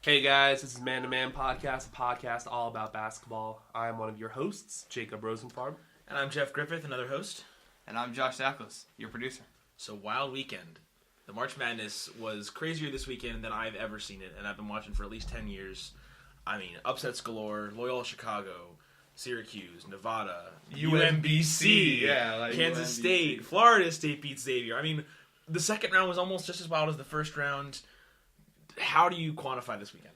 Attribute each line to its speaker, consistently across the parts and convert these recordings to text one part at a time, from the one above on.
Speaker 1: Hey guys, this is Man to Man Podcast, a podcast all about basketball. I am one of your hosts, Jacob Rosenfarb.
Speaker 2: And I'm Jeff Griffith, another host.
Speaker 3: And I'm Josh Sackles, your producer.
Speaker 2: So, wild weekend. The March Madness was crazier this weekend than I've ever seen it, and I've been watching for at least 10 years. I mean, upsets galore, Loyola Chicago, Syracuse, Nevada, UMBC, Kansas
Speaker 3: UMBC.
Speaker 2: State, Florida State beat Xavier. I mean, the second round was almost just as wild as the first round. How do you quantify this weekend?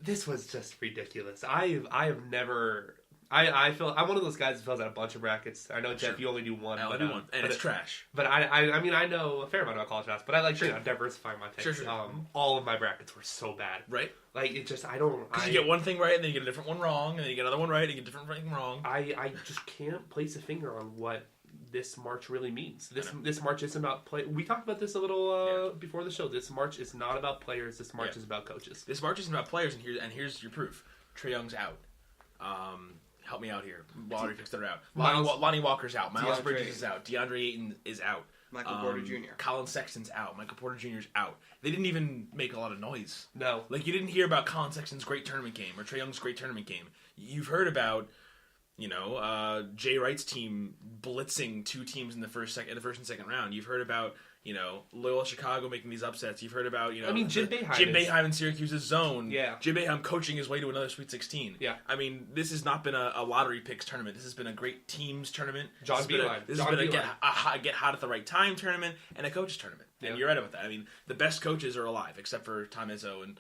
Speaker 1: This was just ridiculous. I have never. I feel I'm one of those guys who fills out a bunch of brackets. I know Jeff,
Speaker 2: Sure.
Speaker 1: you only do one.
Speaker 2: I only do one, and it's trash.
Speaker 1: But I mean I know a fair amount about college basketball, but I like diversifying my takes.
Speaker 2: Sure.
Speaker 1: All of my brackets were so bad.
Speaker 2: Right?
Speaker 1: Like it just I don't.
Speaker 2: Because you get one thing right, and then you get a different one wrong, and then you get another one right, and you get a different thing wrong.
Speaker 1: I just can't place a finger on what this March really means. This March isn't about play. We talked about this a little before the show. This March is not about players. This March is about coaches.
Speaker 2: This March isn't about players, and here's your proof. Trae Young's out. Help me out here. Water picks that are out. Lonnie Walker's out. Miles
Speaker 3: DeAndre
Speaker 2: Bridges is out. DeAndre Ayton is out.
Speaker 3: Michael Porter Jr.
Speaker 2: Colin Sexton's out. Michael Porter Jr.'s out. They didn't even make a lot of noise.
Speaker 1: No.
Speaker 2: Like, you didn't hear about Colin Sexton's great tournament game or Trae Young's great tournament game. You've heard about, Jay Wright's team blitzing two teams in the first and second round. You've heard about, Loyola Chicago making these upsets. You've heard about,
Speaker 1: Jim Boeheim.
Speaker 2: Jim Boeheim in Syracuse's zone.
Speaker 1: Yeah.
Speaker 2: Jim Boeheim coaching his way to another Sweet 16.
Speaker 1: Yeah.
Speaker 2: I mean, this has not been a lottery picks tournament. This has been a great teams tournament.
Speaker 1: John Beilein.
Speaker 2: This has been a get hot at the right time tournament and a coaches tournament. And
Speaker 1: Yeah.
Speaker 2: you're right about that. I mean, the best coaches are alive, except for Tom Izzo and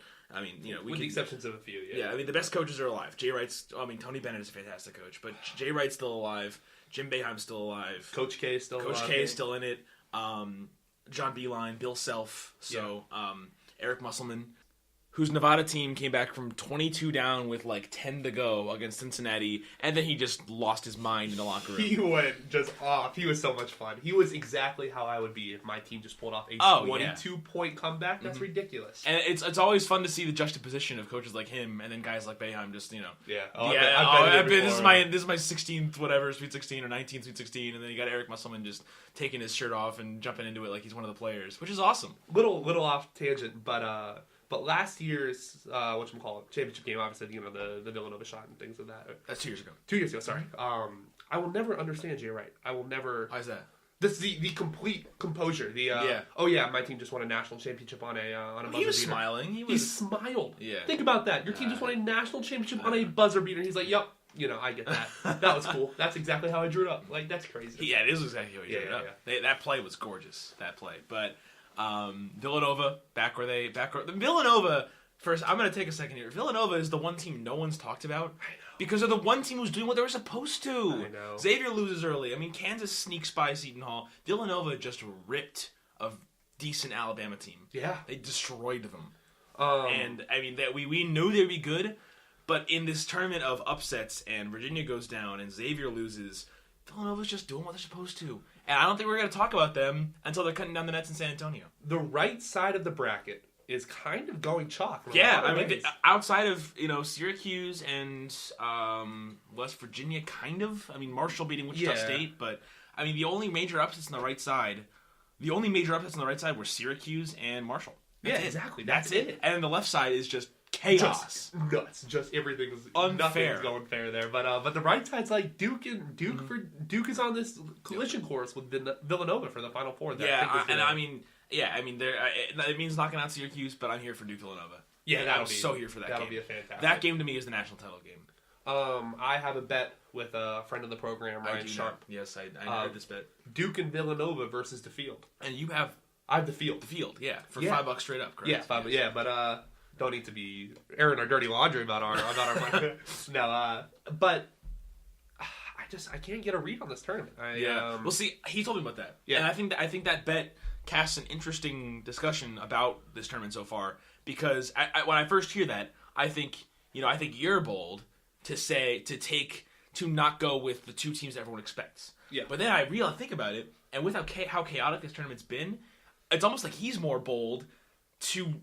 Speaker 1: with the exceptions of a few.
Speaker 2: Yeah, I mean, the best coaches are alive. Tony Bennett is a fantastic coach, but Jay Wright's still alive. Jim Boeheim's still alive.
Speaker 1: Coach K is still alive.
Speaker 2: Coach K is still in it. John Beilein, Bill Self, Eric Musselman, whose Nevada team came back from 22 down with like 10 to go against Cincinnati, and then he just lost his mind in the locker room.
Speaker 1: He went just off. He was so much fun. He was exactly how I would be if my team just pulled off a 22-point comeback. That's ridiculous.
Speaker 2: And it's always fun to see the juxtaposition of coaches like him and then guys like Boeheim just,
Speaker 1: Yeah.
Speaker 2: This is my 16th whatever Sweet 16 or 19th Sweet 16, and then you got Eric Musselman just taking his shirt off and jumping into it like he's one of the players, which is awesome.
Speaker 1: Little off tangent, but last year's championship game, obviously, the Villanova shot and things of that.
Speaker 2: That's 2 years ago.
Speaker 1: 2 years ago, sorry. I will never understand Jay Wright. I will never.
Speaker 2: Why is that?
Speaker 1: This the complete composure. My team just won a national championship on a buzzer
Speaker 2: He was
Speaker 1: beater.
Speaker 2: smiling.
Speaker 1: He smiled.
Speaker 2: Yeah.
Speaker 1: Think about that. Your team just won a national championship on a buzzer beater. He's like, yep. I get that. That was cool. That's exactly how I drew it up. Like, that's crazy.
Speaker 2: Yeah, it is exactly how he drew it up. That play was gorgeous. That play, but Villanova Villanova. First, I'm going to take a second here. Villanova is the one team no one's talked about because they're the one team who's doing what they were supposed to.
Speaker 1: I know.
Speaker 2: Xavier loses early. I mean, Kansas sneaks by Seton Hall. Villanova just ripped a decent Alabama team.
Speaker 1: Yeah.
Speaker 2: They destroyed them.
Speaker 1: And
Speaker 2: I mean, that we knew they'd be good, but in this tournament of upsets and Virginia goes down and Xavier loses, Villanova's just doing what they're supposed to. And I don't think we're going to talk about them until they're cutting down the nets in San Antonio.
Speaker 1: the right side of the bracket is kind of going chalk.
Speaker 2: Outside of Syracuse and West Virginia, kind of. I mean, Marshall beating Wichita State, but I mean the only major upsets on the right side were Syracuse and Marshall.
Speaker 1: Exactly. That's it.
Speaker 2: And the left side is just chaos.
Speaker 1: Just nuts. Just everything's
Speaker 2: Unfair.
Speaker 1: Nothing's going fair there. But the right side's like Duke Duke is on this collision course with Villanova for the Final Four.
Speaker 2: It means knocking out Syracuse, but I'm here for Duke Villanova.
Speaker 1: Yeah,
Speaker 2: I'm so here for that game.
Speaker 1: That'll be a fantastic.
Speaker 2: That game to me is the national title game.
Speaker 1: I have a bet with a friend of the program, Ryan Sharp.
Speaker 2: Yes, I heard this bet.
Speaker 1: Duke and Villanova versus DeField.
Speaker 2: And you have
Speaker 1: I have DeField.
Speaker 2: DeField, for $5 straight up, correct?
Speaker 1: Yeah, $5. Yeah, but don't need to be airing our dirty laundry about our money. No, but I can't get a read on this tournament.
Speaker 2: Well, see, he told me about that.
Speaker 1: Yeah,
Speaker 2: and I think that bet casts an interesting discussion about this tournament so far because when I first hear that, I think you're bold to not go with the two teams everyone expects.
Speaker 1: Yeah.
Speaker 2: But then I think about it, and with how chaotic this tournament's been, it's almost like he's more bold to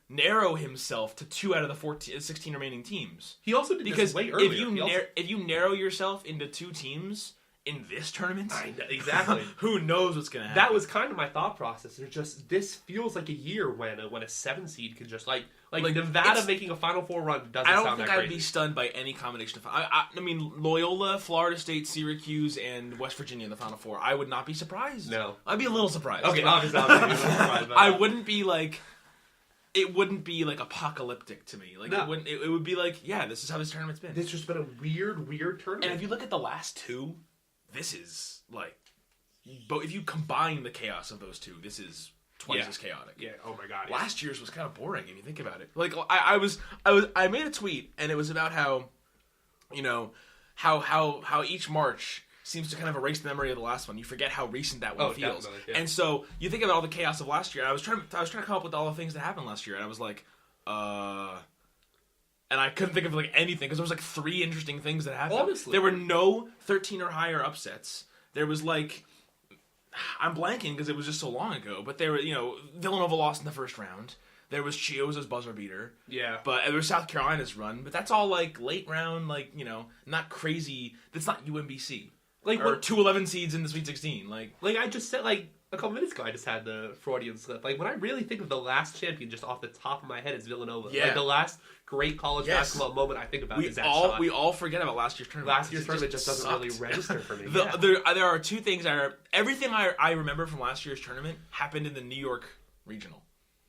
Speaker 2: narrow himself to 2 out of the 16 remaining teams.
Speaker 1: He also did this way earlier.
Speaker 2: If you narrow yourself into 2 teams in this tournament.
Speaker 1: Exactly.
Speaker 2: Who knows what's gonna happen?
Speaker 1: That was kind of my thought process. There's just this feels like a year when a 7 seed could just like Nevada making a Final Four run doesn't
Speaker 2: I don't
Speaker 1: sound
Speaker 2: think
Speaker 1: that
Speaker 2: I'd
Speaker 1: crazy.
Speaker 2: be stunned by any combination of. I mean, Loyola, Florida State, Syracuse, and West Virginia in the Final Four. I would not be surprised.
Speaker 1: No.
Speaker 2: I'd be a little surprised.
Speaker 1: Okay, obviously I'm surprised by
Speaker 2: I
Speaker 1: that.
Speaker 2: wouldn't be like. It wouldn't be like apocalyptic to me. Like
Speaker 1: No.
Speaker 2: it wouldn't. It would be like, yeah, this is how this tournament's been.
Speaker 1: It's just been a weird tournament.
Speaker 2: And if you look at the last two, this is like. But if you combine the chaos of those two, this is twice as chaotic.
Speaker 1: Yeah. Oh my god.
Speaker 2: Last year's was kind of boring if you think about it. Like I made a tweet and it was about how, how each March seems to kind of erase the memory of the last one. You forget how recent that one feels.
Speaker 1: Yeah.
Speaker 2: And so you think about all the chaos of last year. And I was trying to come up with all the things that happened last year, and I was like, and I couldn't think of like anything because there was like 3 interesting things that happened.
Speaker 1: Honestly.
Speaker 2: There were no 13 or higher upsets. There was like. I'm blanking because it was just so long ago, but there were, Villanova lost in the first round. There was Chiozza's buzzer beater.
Speaker 1: Yeah.
Speaker 2: But there was South Carolina's run, but that's all like late round, like, not crazy. That's not UMBC.
Speaker 1: Like
Speaker 2: or
Speaker 1: what
Speaker 2: 2 11 seeds in the Sweet 16. Like
Speaker 1: I just said, like a couple minutes ago, I just had the Freudian slip. Like when I really think of the last champion, just off the top of my head, is Villanova.
Speaker 2: Yeah.
Speaker 1: Like the last great college basketball moment I think about is that shot.
Speaker 2: We all forget about last year's tournament.
Speaker 1: Last year's tournament just doesn't really register for me.
Speaker 2: There are 2 things everything I remember from last year's tournament happened in the New York regional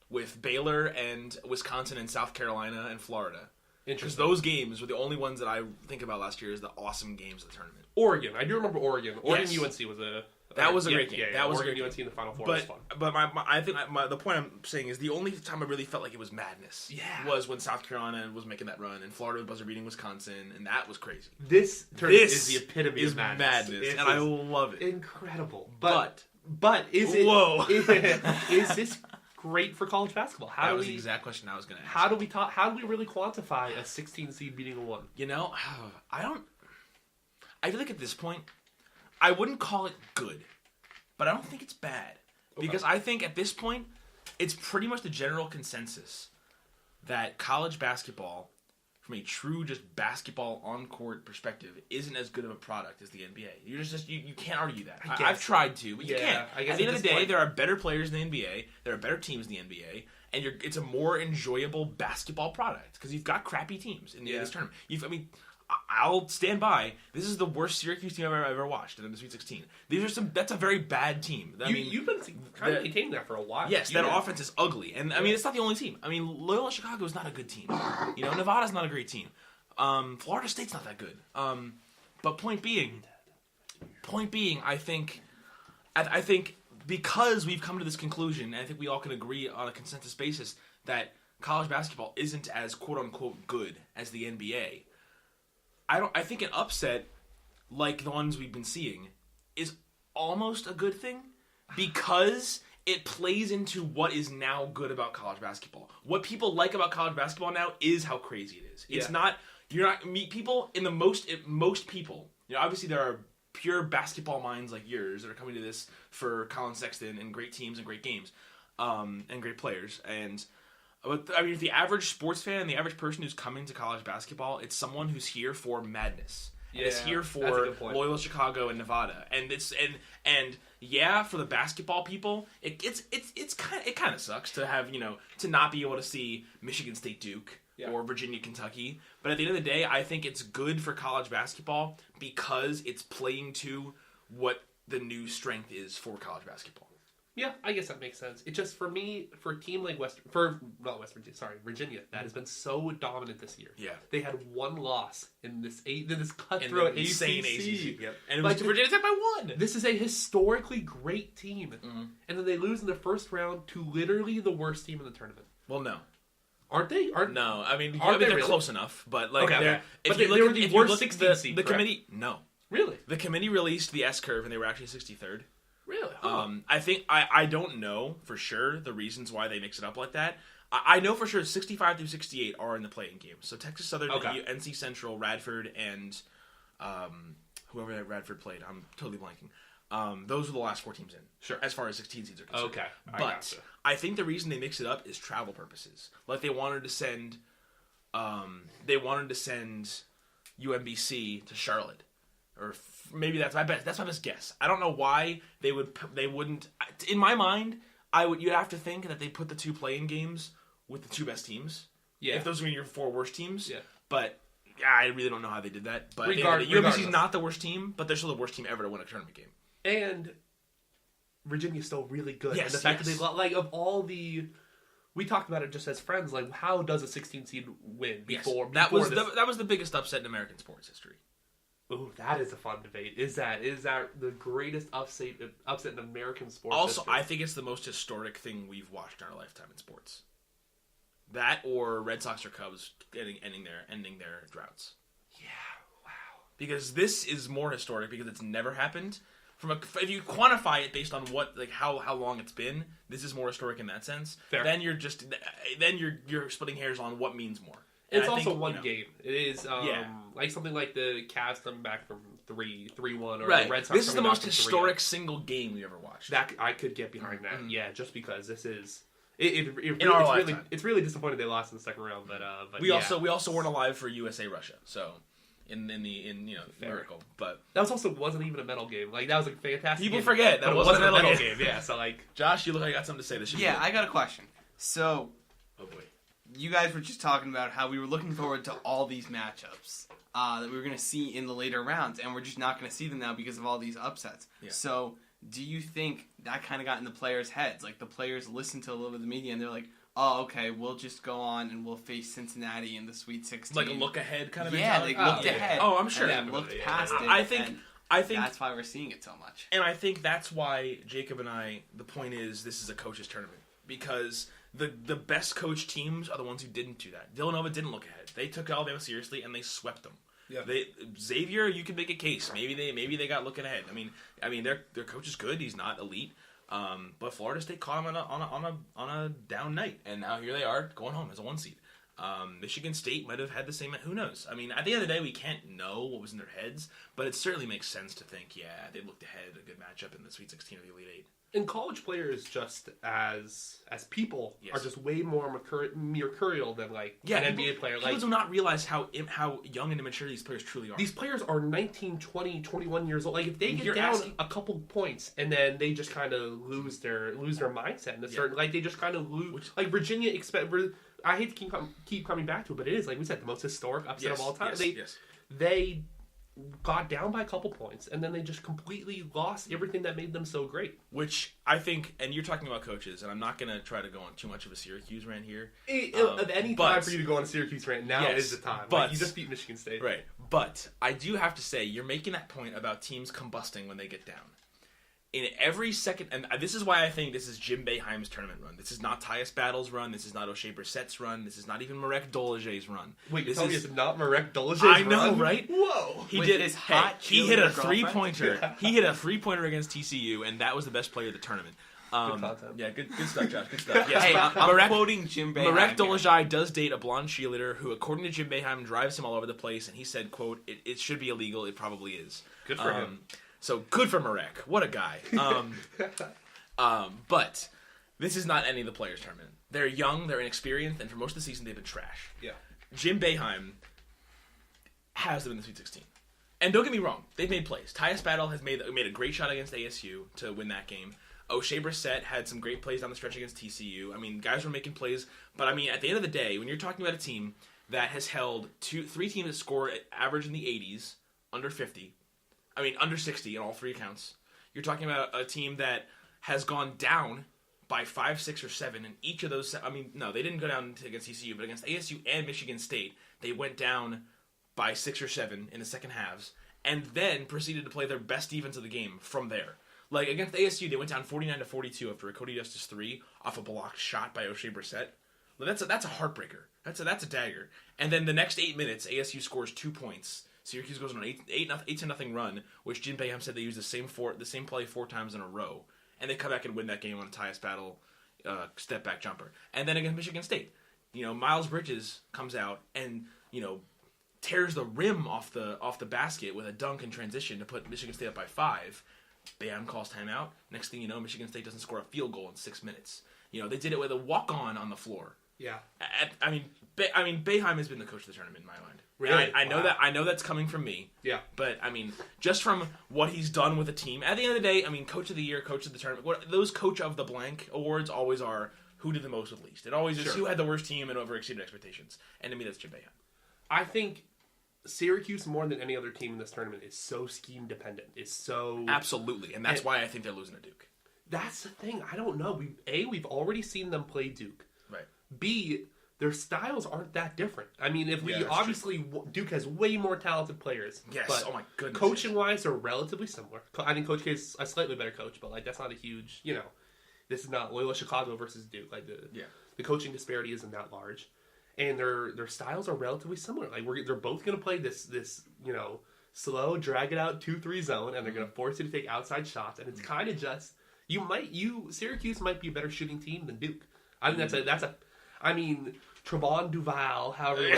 Speaker 2: with Baylor and Wisconsin and South Carolina and Florida. Because those games were the only ones that I think about last year as the awesome games of the tournament.
Speaker 1: Oregon, I do remember Oregon.
Speaker 2: Yes.
Speaker 1: UNC was a
Speaker 2: great game.
Speaker 1: Yeah,
Speaker 2: that was
Speaker 1: Oregon
Speaker 2: a great
Speaker 1: UNC in the Final Four was fun.
Speaker 2: But I think the point I'm saying is the only time I really felt like it was madness was when South Carolina was making that run and Florida was buzzer beating Wisconsin, and that was crazy.
Speaker 1: This tournament is the epitome of madness.
Speaker 2: And I love it.
Speaker 1: Incredible. But is it?
Speaker 2: Whoa.
Speaker 1: Is this great for college basketball?
Speaker 2: That was the exact question I was going to ask.
Speaker 1: How do we really quantify a 16 seed beating a 1?
Speaker 2: I feel like at this point, I wouldn't call it good, but I don't think it's bad.
Speaker 1: Okay.
Speaker 2: Because I think at this point, it's pretty much the general consensus that college basketball, from a true just basketball on-court perspective, isn't as good of a product as the NBA. You can't argue that. I've tried to, but you can't. At the end of the day, there are better players in the NBA, there are better teams in the NBA, and it's a more enjoyable basketball product because you've got crappy teams in this tournament. I'll stand by. This is the worst Syracuse team I've ever watched in the Sweet 16. That's a very bad team.
Speaker 1: You've been kind of maintaining that for a while.
Speaker 2: Yes, that offense is ugly, and it's not the only team. Loyola Chicago is not a good team. Nevada's not a great team. Florida State's not that good. But point being, I think because we've come to this conclusion, and I think we all can agree on a consensus basis that college basketball isn't as quote unquote good as the NBA. I think an upset like the ones we've been seeing is almost a good thing because it plays into what is now good about college basketball. What people like about college basketball now is how crazy it is. It's not meet people in the most people. Obviously there are pure basketball minds like yours that are coming to this for Colin Sexton and great teams and great games, and great players. But the average sports fan, the average person who's coming to college basketball, it's someone who's here for madness. And it's here for Loyola Chicago and Nevada. And for the basketball people, it kind of sucks to have, to not be able to see Michigan State Duke or Virginia Kentucky. But at the end of the day, I think it's good for college basketball because it's playing to what the new strength is for college basketball.
Speaker 1: Yeah, I guess that makes sense. It just, for me, for a team like Virginia, that has been so dominant this year.
Speaker 2: Yeah.
Speaker 1: They had 1 loss in this cutthroat
Speaker 2: insane
Speaker 1: ACC.
Speaker 2: Yep. And it was Virginia Tech by 1.
Speaker 1: This is a historically great team.
Speaker 2: Mm-hmm.
Speaker 1: And then they lose in the first round to literally the worst team in the tournament.
Speaker 2: Well, no.
Speaker 1: Aren't they?
Speaker 2: No,
Speaker 1: they're
Speaker 2: really? Close enough, but
Speaker 1: They were the worst 16 seed,
Speaker 2: the committee, no.
Speaker 1: Really?
Speaker 2: The committee released the S curve, and they were actually 63rd.
Speaker 1: Really? Huh.
Speaker 2: I think I don't know for sure the reasons why they mix it up like that. I know for sure 65 through 68 are in the playing game. So Texas Southern, NC Central, Radford, and whoever that Radford played, I'm totally blanking. Those were the last 4 teans in.
Speaker 1: Sure.
Speaker 2: As far as 16 seeds are concerned.
Speaker 1: Okay.
Speaker 2: But I think the reason they mix it up is travel purposes. Like they wanted to send UMBC to Charlotte or maybe that's my best. That's my best guess. I don't know why they wouldn't. In my mind, you'd have to think that they put the 2 play-in games with the 2 best teams.
Speaker 1: Yeah.
Speaker 2: If those were your 4 worst teams.
Speaker 1: Yeah.
Speaker 2: But I really don't know how they did that. But
Speaker 1: Regardless.
Speaker 2: UMBC's not the worst team, but they're still the worst team ever to win a tournament game.
Speaker 1: And Virginia's still really good.
Speaker 2: Yes,
Speaker 1: and the fact that they like of all the. We talked about it just as friends. Like, how does a 16 seed win before?
Speaker 2: That was
Speaker 1: this?
Speaker 2: that was the biggest upset in American sports history.
Speaker 1: Ooh, that is a fun debate. Is that the greatest upset in American sports?
Speaker 2: Also,
Speaker 1: history?
Speaker 2: I think it's the most historic thing we've watched in our lifetime in sports. That or Red Sox or Cubs ending their droughts.
Speaker 1: Yeah, wow.
Speaker 2: Because this is more historic because it's never happened. If you quantify it based on how long it's been, this is more historic in that sense.
Speaker 1: Fair.
Speaker 2: Then you're splitting hairs on what means more.
Speaker 1: It's also one game. It is like something like the Cavs coming back from 3-1 or the Red Sox.
Speaker 2: This is the
Speaker 1: coming
Speaker 2: most
Speaker 1: back from
Speaker 2: historic single game we ever watched.
Speaker 1: That I could get behind that. Yeah, just because this is it's really disappointing they lost in the second round. But
Speaker 2: we also weren't alive for USA Russia. So. In miracle, but
Speaker 1: that wasn't even a medal game. Like that was a fantastic.
Speaker 2: People
Speaker 1: game,
Speaker 2: forget that wasn't a medal game.
Speaker 1: Yeah, so like
Speaker 2: Josh, you look like you got something to say. This
Speaker 3: I got a question. So,
Speaker 2: oh boy,
Speaker 3: you guys were just talking about how we were looking forward to all these matchups that we were going to see in the later rounds, and we're just not going to see them now because of all these upsets. Yeah. So, do you think that kind of got in the players' heads? Like the players listened to a little bit of the media, and they're like, "Oh, okay, we'll just go on and we'll face Cincinnati in the Sweet 16."
Speaker 2: Like a look ahead kind of
Speaker 3: mentality?
Speaker 2: They
Speaker 3: looked ahead.
Speaker 2: Oh, I'm sure.
Speaker 3: And looked past it.
Speaker 2: I think
Speaker 3: that's why we're seeing it so much.
Speaker 2: And I think that's why Jacob and I. The point is, this is a coaches' tournament because the best coach teams are the ones who didn't do that. Villanova didn't look ahead. They took Alabama seriously and they swept them. Yeah. Xavier, you can make a case. Maybe they got looking ahead. I mean, their coach is good. He's not elite. But Florida State caught him on a down night, and now here they are going home as a 1 seed. Michigan State might have had the same. Who knows? I mean, at the end of the day, we can't know what was in their heads, but it certainly makes sense to think, they looked ahead, a good matchup in the Sweet 16 or the Elite Eight.
Speaker 1: And college players, just as people, are just way more mercurial than an NBA player.
Speaker 2: People do not realize how young and immature these players truly are.
Speaker 1: These players are 19, 20, 21 years old. Like if they get down a couple points and then they just kind of lose their mindset and they just kind of lose. Like Virginia I hate to keep coming back to it, but it is like we said the most historic upset of all time. They got down by a couple points, and then they just completely lost everything that made them so great.
Speaker 2: Which I think, and you're talking about coaches, and I'm not going to try to go on too much of a Syracuse rant here.
Speaker 1: Of any time for you to go on a Syracuse rant, now is the time.
Speaker 2: But
Speaker 1: you just beat Michigan State.
Speaker 2: Right. But I do have to say, you're making that point about teams combusting when they get down. In every second, and this is why I think this is Jim Boeheim's tournament run. This is not Tyus Battle's run. This is not O'Shea Brissett's run. This is not even Marek Dolezaj's run.
Speaker 1: Wait, you tell me it's not Marek Dolezaj's run?
Speaker 2: I know, right?
Speaker 1: Whoa!
Speaker 2: He did his hot. He hit a 3-pointer. He hit a 3-pointer against TCU, and that was the best player of the tournament.
Speaker 1: Good content.
Speaker 2: Yeah, good stuff, Josh. Good stuff. Yes,
Speaker 3: hey, I'm quoting Jim Boeheim.
Speaker 2: Marek Dolezaj does date a blonde cheerleader who, according to Jim Boeheim, drives him all over the place, and he said, "quote It should be illegal. It probably is."
Speaker 1: Good for him.
Speaker 2: So good for Marek. What a guy. But this is not any of the players' tournament. They're young, they're inexperienced, and for most of the season they've been trash.
Speaker 1: Yeah.
Speaker 2: Jim Boeheim has them in the Sweet 16. And don't get me wrong, they've made plays. Tyus Battle has made a great shot against ASU to win that game. O'Shea Brissett had some great plays down the stretch against TCU. I mean, guys were making plays. But, I mean, at the end of the day, when you're talking about a team that has held three teams that score average in the 80s, under 50, under 60 in all three accounts. You're talking about a team that has gone down by 5, 6, or 7 in each of those. No, they didn't go down against TCU, but against ASU and Michigan State, they went down by 6 or 7 in the second halves, and then proceeded to play their best defense of the game from there. Like against ASU, they went down 49-42 after a Cody Justice 3 off a blocked shot by O'Shea Brissett. That's a heartbreaker. That's a dagger. And then the next 8 minutes, ASU scores 2 points. Syracuse goes on an 8-0 run, which Jim Boeheim said they used the same play 4 times in a row, and they come back and win that game on a Tyus Battle step back jumper. And then against Michigan State, Miles Bridges comes out and tears the rim off the basket with a dunk in transition to put Michigan State up by 5. Boeheim calls timeout. Next thing you know, Michigan State doesn't score a field goal in 6 minutes. They did it with a walk-on the floor.
Speaker 1: Yeah.
Speaker 2: Boeheim has been the coach of the tournament in my mind.
Speaker 1: Really?
Speaker 2: I know that. I know that's coming from me.
Speaker 1: Yeah.
Speaker 2: But I mean, just from what he's done with the team, at the end of the day, I mean, coach of the year, coach of the tournament, those coach of the blank awards always are who did the most with least. It always is who had the worst team and overexceeded expectations. And to me, that's Jim Boeheim.
Speaker 1: I think Syracuse, more than any other team in this tournament, is so scheme dependent. It's so
Speaker 2: absolutely, and that's why I think they're losing to Duke.
Speaker 1: That's the thing. I don't know. We've already seen them play Duke.
Speaker 2: Right.
Speaker 1: B, their styles aren't that different. I mean, Duke has way more talented players.
Speaker 2: Yes.
Speaker 1: But
Speaker 2: oh my goodness.
Speaker 1: Coaching wise, they're relatively similar. I think Coach K is a slightly better coach, but like that's not a huge. This is not Loyola Chicago versus Duke. Like the coaching disparity isn't that large, and their styles are relatively similar. Like they're both going to play this slow, drag it out 2-3 zone, and they're going to force you to take outside shots, and it's kind of just Syracuse might be a better shooting team than Duke. I think that's a. I mean, Trevon Duval, however you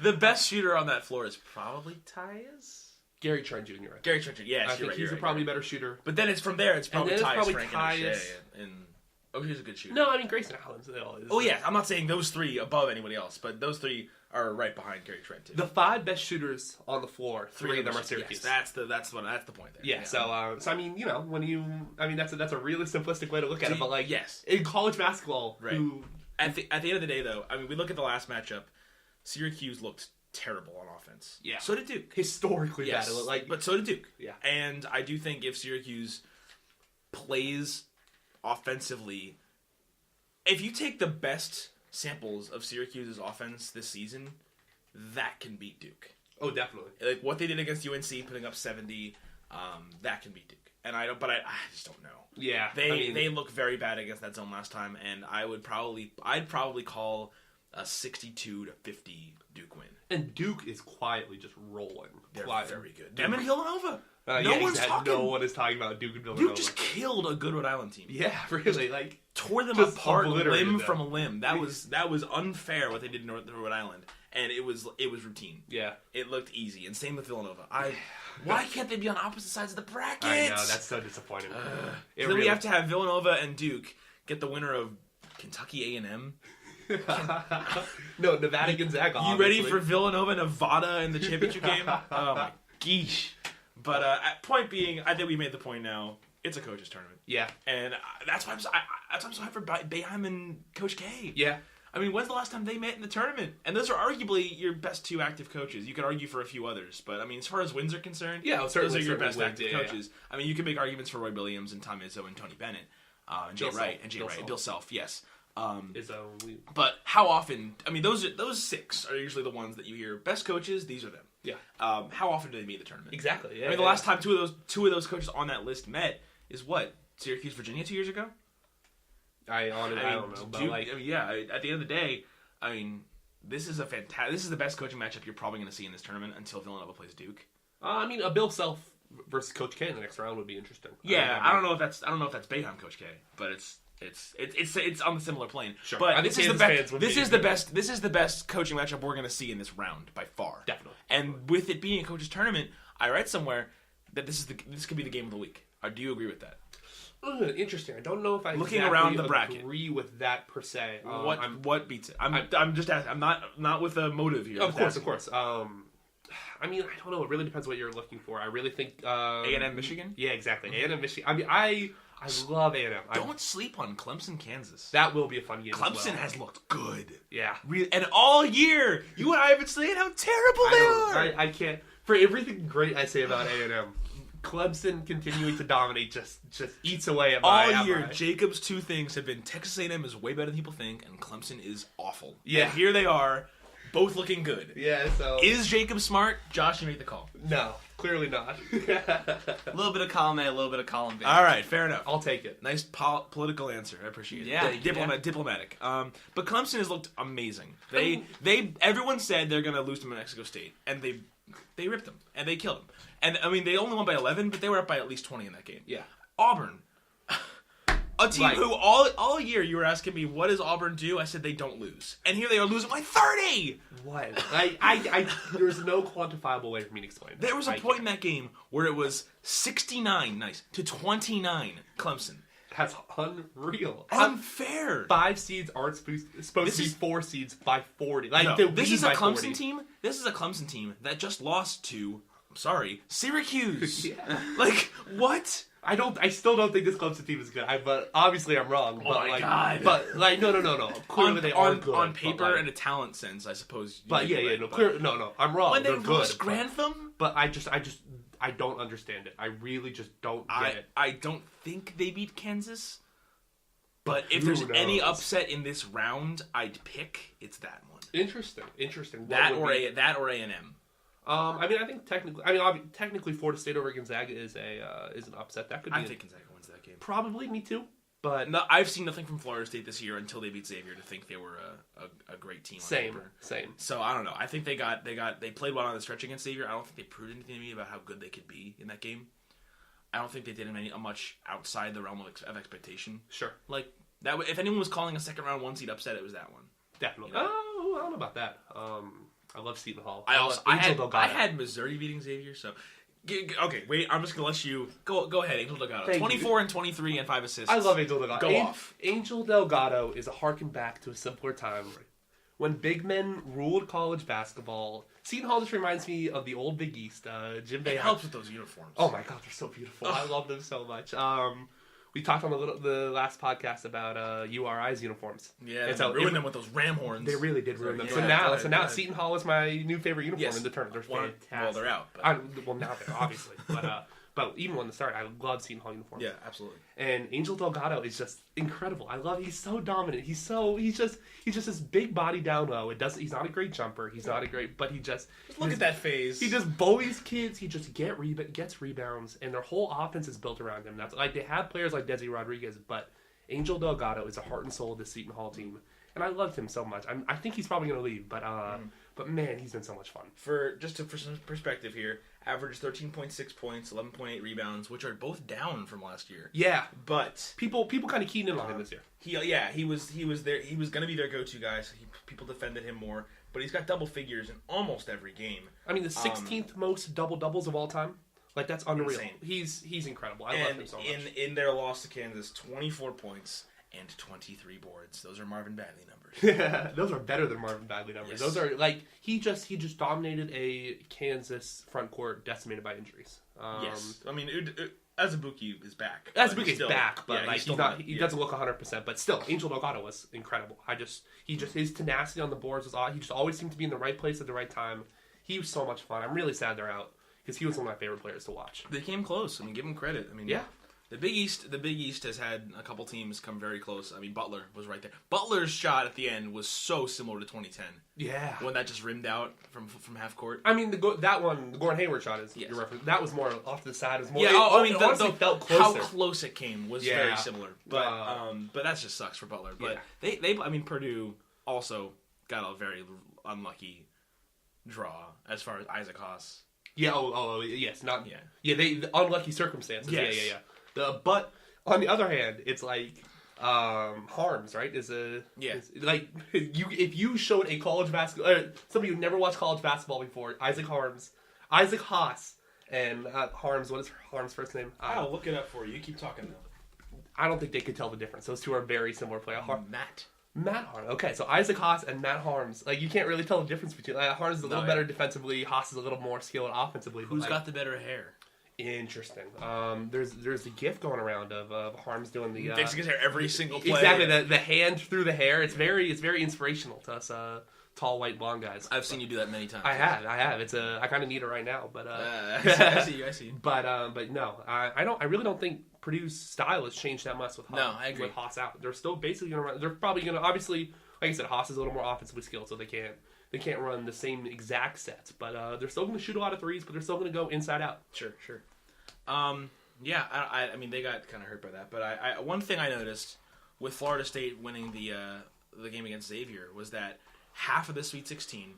Speaker 2: the best shooter on that floor is probably Tyus?
Speaker 1: Gary Trent Jr.
Speaker 2: Gary Trent Jr. Yes,
Speaker 1: I think he's probably a better shooter.
Speaker 2: But then it's from there. It's probably Tyus, Frank,
Speaker 1: Tyus.
Speaker 2: and he's a good shooter.
Speaker 1: No, I mean Grayson Allen.
Speaker 2: Oh yeah, I'm not saying those three above anybody else, but those three are right behind Gary Trent too.
Speaker 1: The 5 best shooters on the floor, 3 of them are Syracuse.
Speaker 2: Yes, that's the point there.
Speaker 1: Yeah. So I mean, that's a really simplistic way to look at it, but like
Speaker 2: yes,
Speaker 1: in college basketball,
Speaker 2: right. At the end of the day, though, I mean, we look at the last matchup. Syracuse looked terrible on offense.
Speaker 1: Yeah.
Speaker 2: So did Duke.
Speaker 1: Historically bad.
Speaker 2: But so did Duke.
Speaker 1: Yeah.
Speaker 2: And I do think if Syracuse plays offensively, if you take the best samples of Syracuse's offense this season, that can beat Duke.
Speaker 1: Oh, definitely.
Speaker 2: Like what they did against UNC, putting up 70, that can beat Duke. And I just don't know.
Speaker 1: Yeah,
Speaker 2: they look very bad against that zone last time, and I'd probably call a 62-50 Duke win.
Speaker 1: And Duke is quietly just rolling.
Speaker 2: They're very good. Them
Speaker 1: Duke.
Speaker 2: and Villanova.
Speaker 1: No one is talking about Duke and Villanova.
Speaker 2: Duke just killed a good Rhode Island team.
Speaker 1: Yeah, really. Like
Speaker 2: tore them apart limb from limb. That was unfair what they did in Rhode Island, and it was routine.
Speaker 1: Yeah,
Speaker 2: it looked easy. And same with Villanova. Why can't they be on opposite sides of the bracket?
Speaker 1: I know, that's so disappointing.
Speaker 2: So then we have to have Villanova and Duke get the winner of Kentucky A&M.
Speaker 1: No, Nevada Gonzaga.
Speaker 2: You ready for Villanova Nevada in the championship game? Oh my geesh. But point being, I think we made the point now. It's a coaches tournament.
Speaker 1: Yeah,
Speaker 2: and that's why I'm so hyped for Boeheim and Coach K.
Speaker 1: Yeah.
Speaker 2: I mean, when's the last time they met in the tournament? And those are arguably your best 2 active coaches. You could argue for a few others, but I mean, as far as wins are concerned, those are your best active coaches. Yeah. I mean, you can make arguments for Roy Williams and Tom Izzo and Tony Bennett, and Jay Wright and Bill Self, yes. But how often? I mean, those 6 are usually the ones that you hear best coaches. These are them.
Speaker 1: Yeah.
Speaker 2: How often do they meet in the tournament?
Speaker 1: Exactly. Yeah,
Speaker 2: I mean, the last time two of those coaches on that list met is what? Syracuse, Virginia 2 years ago.
Speaker 1: I don't know. But
Speaker 2: Duke, at the end of the day, I mean, this is the best coaching matchup you're probably going to see in this tournament until Villanova plays Duke.
Speaker 1: I mean, a Bill Self versus Coach K in the next round would be interesting.
Speaker 2: Yeah, I don't know if that's Boeheim Coach K, but it's on the similar plane.
Speaker 1: Sure.
Speaker 2: But this is the best coaching matchup we're going to see in this round by far.
Speaker 1: Definitely.
Speaker 2: And with it being a coaches tournament, I read somewhere that this could be the game of the week. Do you agree with that?
Speaker 1: Interesting. I don't know if I
Speaker 2: looking around the bracket
Speaker 1: agree with that per se.
Speaker 2: What beats it? I'm just asking. I'm not with a motive here.
Speaker 1: Of course. I mean, I don't know. It really depends what you're looking for. I really think
Speaker 2: A&M Michigan.
Speaker 1: Yeah, exactly. A&M Michigan. I mean, I love A&M.
Speaker 2: Don't sleep on Clemson, Kansas.
Speaker 1: That will be a fun game.
Speaker 2: Clemson has looked good.
Speaker 1: Yeah,
Speaker 2: and all year you and I have been saying how terrible they are.
Speaker 1: I can't. For everything great I say about A&M, Clemson continuing to dominate just eats away at my
Speaker 2: all year. Jacob's 2 things have been Texas A&M is way better than people think, and Clemson is awful.
Speaker 1: Yeah,
Speaker 2: and here they are, both looking good.
Speaker 1: Yeah. So
Speaker 2: is Jacob smart? Josh, you make the call.
Speaker 1: No, clearly not.
Speaker 3: A little bit of column A, a little bit of column B.
Speaker 2: All right, fair enough.
Speaker 1: I'll take it.
Speaker 2: Nice political answer. I appreciate it.
Speaker 3: Yeah,
Speaker 2: diplomatic. But Clemson has looked amazing. Everyone said they're going to lose to New Mexico State, and they ripped them and they killed them. And I mean, they only won by 11, but they were up by at least 20 in that game.
Speaker 1: Yeah.
Speaker 2: Auburn, a team who all year you were asking me, what does Auburn do? I said they don't lose, and here they are losing by 30.
Speaker 1: What? I there's no quantifiable way for me to explain it.
Speaker 2: There was a point in that game where it was 69 to 29 Clemson.
Speaker 1: That's unreal.
Speaker 2: Unfair.
Speaker 1: 5 seeds aren't supposed to be 4 seeds by 40. Like
Speaker 2: No, this is a Clemson
Speaker 1: 40.
Speaker 2: team. This is a Clemson team that just lost to, I'm sorry, Syracuse.
Speaker 1: Yeah.
Speaker 2: Like, what?
Speaker 1: I still don't think this Clemson team is good. But obviously I'm wrong.
Speaker 2: Oh
Speaker 1: but
Speaker 2: my
Speaker 1: like,
Speaker 2: God.
Speaker 1: But like, no. Clearly they are good
Speaker 2: on paper
Speaker 1: but, like,
Speaker 2: and a talent sense, I suppose.
Speaker 1: But no, I'm wrong.
Speaker 2: When they
Speaker 1: They're good.
Speaker 2: lost Grantham,
Speaker 1: But I don't understand it. I really just don't get it.
Speaker 2: I don't think they beat Kansas. But if
Speaker 1: who
Speaker 2: there's any
Speaker 1: knows?
Speaker 2: upset in this round, I'd pick it's that one.
Speaker 1: Interesting.
Speaker 2: That or A&M.
Speaker 1: I mean, I think technically Florida State over Gonzaga is an upset. That could be.
Speaker 2: I think Gonzaga wins that game.
Speaker 1: Probably me too. But
Speaker 2: No, I've seen nothing from Florida State this year until they beat Xavier to think they were a great team. On paper.
Speaker 1: Same.
Speaker 2: So I don't know. I think they played well on the stretch against Xavier. I don't think they proved anything to me about how good they could be in that game. I don't think they did much outside the realm of expectation.
Speaker 1: Sure.
Speaker 2: Like that. If anyone was calling a second round 1 seed upset, it was that one.
Speaker 1: Definitely. Oh, I don't know about that. I love Seton Hall.
Speaker 2: I had Missouri beating Xavier. So okay, wait. I'm just gonna let you go. Go ahead, Angel Delgado. 24 and 23 and 5 assists.
Speaker 1: I love Angel Delgado.
Speaker 2: Go off.
Speaker 1: Angel Delgado is a harken back to a simpler time when big men ruled college basketball. Seton Hall just reminds me of the old Big East. Jim Boeheim.
Speaker 2: It helps with those uniforms.
Speaker 1: Oh my God, they're so beautiful. I love them so much. We talked on the last podcast about URI's uniforms.
Speaker 2: Yeah,
Speaker 1: and
Speaker 2: they ruined them with those ram horns.
Speaker 1: They really did ruin them.
Speaker 2: Yeah,
Speaker 1: So now Seton Hall is my new favorite uniform
Speaker 2: Yes.
Speaker 1: in the tournament. They're fantastic.
Speaker 2: Well, they're out. But...
Speaker 1: Well, now they're obviously, but even when they started, I love Seton Hall uniforms.
Speaker 2: Yeah, absolutely.
Speaker 1: And Angel Delgado is just incredible. He's so dominant. He's just this big body down low. He's not a great jumper. He's not a great, but
Speaker 2: Look at that phase.
Speaker 1: He just bullies kids. He just gets rebounds, and their whole offense is built around him. That's like they have players like Desi Rodriguez, but Angel Delgado is the heart and soul of the Seton Hall team, and I loved him so much. I think he's probably going to leave, but man, he's been so much fun.
Speaker 2: For some perspective here, averaged 13.6 points, 11.8 rebounds, which are both down from last year.
Speaker 1: Yeah,
Speaker 2: but
Speaker 1: people kind of keyed in on him this year.
Speaker 2: He was there. He was going to be their go-to guy. So people defended him more. But he's got double figures in almost every game.
Speaker 1: I mean, the 16th most double-doubles of all time. Like, that's unreal.
Speaker 2: Insane.
Speaker 1: He's incredible. I love him so much.
Speaker 2: In their loss to Kansas, 24 points and 23 boards. Those are Marvin Bagley numbers.
Speaker 1: Yeah, those are better than Marvin Bagley numbers.
Speaker 2: Yes.
Speaker 1: Those are, like, he just dominated a Kansas front court decimated by injuries.
Speaker 2: Yes. I mean, Azubuike is back.
Speaker 1: Azubuike is back, but
Speaker 2: yeah,
Speaker 1: like he's not. He doesn't look 100%. But still, Angel Delgado was incredible. His tenacity on the boards was. He just always seemed to be in the right place at the right time. He was so much fun. I'm really sad they're out because he was one of my favorite players to watch.
Speaker 2: They came close. I mean, give him credit. I mean,
Speaker 1: yeah.
Speaker 2: The Big East has had a couple teams come very close. I mean, Butler was right there. Butler's shot at the end was so similar to 2010.
Speaker 1: Yeah.
Speaker 2: When that just rimmed out from half court.
Speaker 1: I mean, the Gordon Hayward shot is your reference. That was more off to the side. It was more.
Speaker 2: Yeah.
Speaker 1: It honestly felt closer.
Speaker 2: How close it came was very similar. But that just sucks for Butler. But they I mean, Purdue also got a very unlucky draw as far as Isaac Haas.
Speaker 1: Yeah. Yes. Not. Yeah. Yeah. The unlucky circumstances. Yes. Yeah. But on the other hand, it's like Harms, right? If you showed a college basketball, somebody who never watched college basketball before, Isaac Haas, and Harms. What is Harms' first name?
Speaker 2: I'll look it up for you. You keep talking though.
Speaker 1: I don't think they could tell the difference. Those two are very similar players.
Speaker 2: Matt
Speaker 1: Harms. Okay, so Isaac Haas and Matt Harms. Like you can't really tell the difference between. Harms is a little better defensively. Haas is a little more skilled offensively.
Speaker 2: Who's got the better hair?
Speaker 1: Interesting. There's a gif going around of Harms doing the
Speaker 2: fixing his hair every single play.
Speaker 1: Exactly, the hand through the hair. It's very inspirational to us tall white blonde guys.
Speaker 2: I've seen you do that many times.
Speaker 1: I have. I kind of need it right now, but
Speaker 2: I see.
Speaker 1: But no, I really don't think Purdue's style has changed that much with Haas.
Speaker 2: No, I agree.
Speaker 1: With Haas out, they're still basically gonna run. They're probably gonna obviously, like I said, Haas is a little more offensively skilled, so they can't run the same exact sets, but they're still going to shoot a lot of threes, but they're still going to go inside out.
Speaker 2: Sure. Yeah, I mean, they got kind of hurt by that, but one thing I noticed with Florida State winning the game against Xavier was that half of the Sweet 16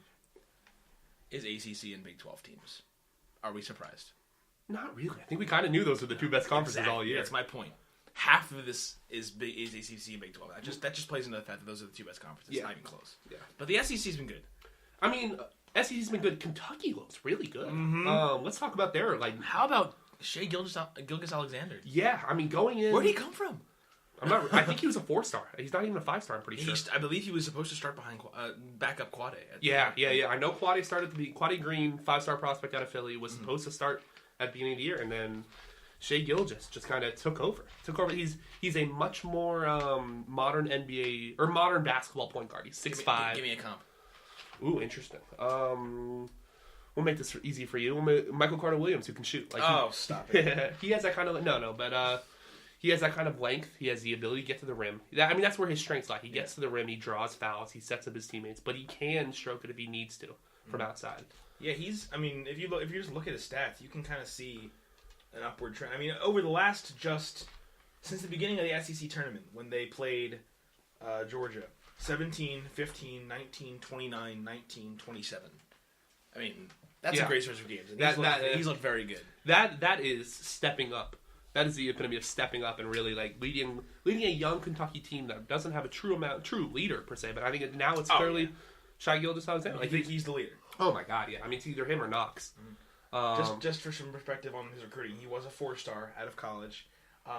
Speaker 2: is ACC and Big 12 teams. Are we surprised?
Speaker 1: Not really. I think we kind of knew those were the two best conferences all year.
Speaker 2: That's my point. Half of this is ACC and Big 12. That just plays into the fact that those are the two best conferences.
Speaker 1: Yeah.
Speaker 2: It's not even close.
Speaker 1: Yeah.
Speaker 2: But the SEC's been good.
Speaker 1: I mean, SEC's been good. Kentucky looks really good.
Speaker 2: Mm-hmm.
Speaker 1: Let's talk about their
Speaker 2: How about Shai Gilgeous-Alexander?
Speaker 1: Yeah, I mean, going in.
Speaker 2: Where'd he come from?
Speaker 1: I think he was a 4-star. He's not even a 5-star. I'm pretty sure.
Speaker 2: I believe he was supposed to start behind backup Quade.
Speaker 1: Yeah. I know Quade started to be Quade Green, 5-star prospect out of Philly, was supposed to start at the beginning of the year, and then Shai Gilgeous just kind of took over. He's a much more modern NBA or modern basketball point guard. He's 6'5".
Speaker 2: Give me a comp.
Speaker 1: Ooh, interesting. We'll make this easy for you. Michael Carter Williams, who can shoot.
Speaker 2: Stop it.
Speaker 1: He has that kind of but he has that kind of length. He has the ability to get to the rim. That's where his strengths lie. He gets to the rim. He draws fouls. He sets up his teammates, but he can stroke it if he needs to from outside.
Speaker 2: Yeah, if you just look at his stats, you can kind of see an upward trend. I mean, over the last since the beginning of the SEC tournament when they played Georgia, 17, 15, 19, 29, 19, 27. I mean, that's a great stretch of games. He's looked very good.
Speaker 1: That is stepping up. That is the epitome of stepping up and really leading a young Kentucky team that doesn't have a true leader per se. But I think now it's clearly Shai Gilgeous-Alexander.
Speaker 2: I think he's the leader.
Speaker 1: Oh my God, yeah. I mean, it's either him or Knox.
Speaker 2: Just for some perspective on his recruiting, he was a 4-star out of college.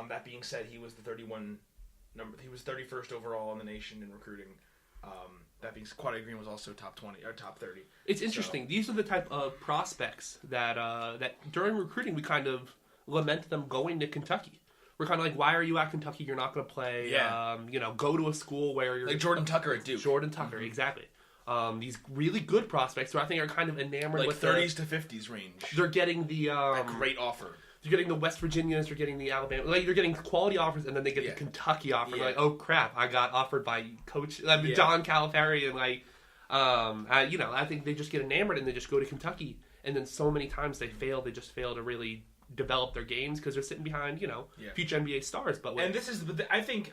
Speaker 2: That being said, he was the 31st overall in the nation in recruiting. That being said, Quade Green was also top 20 or top 30.
Speaker 1: It's interesting. So, these are the type of prospects that during recruiting we kind of lament them going to Kentucky. We're kind of like, why are you at Kentucky? You're not going to play.
Speaker 2: Yeah.
Speaker 1: Go to a school where you're
Speaker 2: like Jordan Tucker at Duke.
Speaker 1: Jordan Tucker, exactly. These really good prospects who I think are kind of enamored with
Speaker 2: 30s to 50s range.
Speaker 1: They're getting the
Speaker 2: a great offer.
Speaker 1: They're getting the West Virginias. They're getting the Alabama. They're getting quality offers, and then they get the Kentucky offer. Yeah. Like, oh crap, I got offered by Coach John Calipari, and I think they just get enamored and they just go to Kentucky. And then so many times they fail. They just fail to really develop their games because they're sitting behind future NBA stars. But
Speaker 2: I think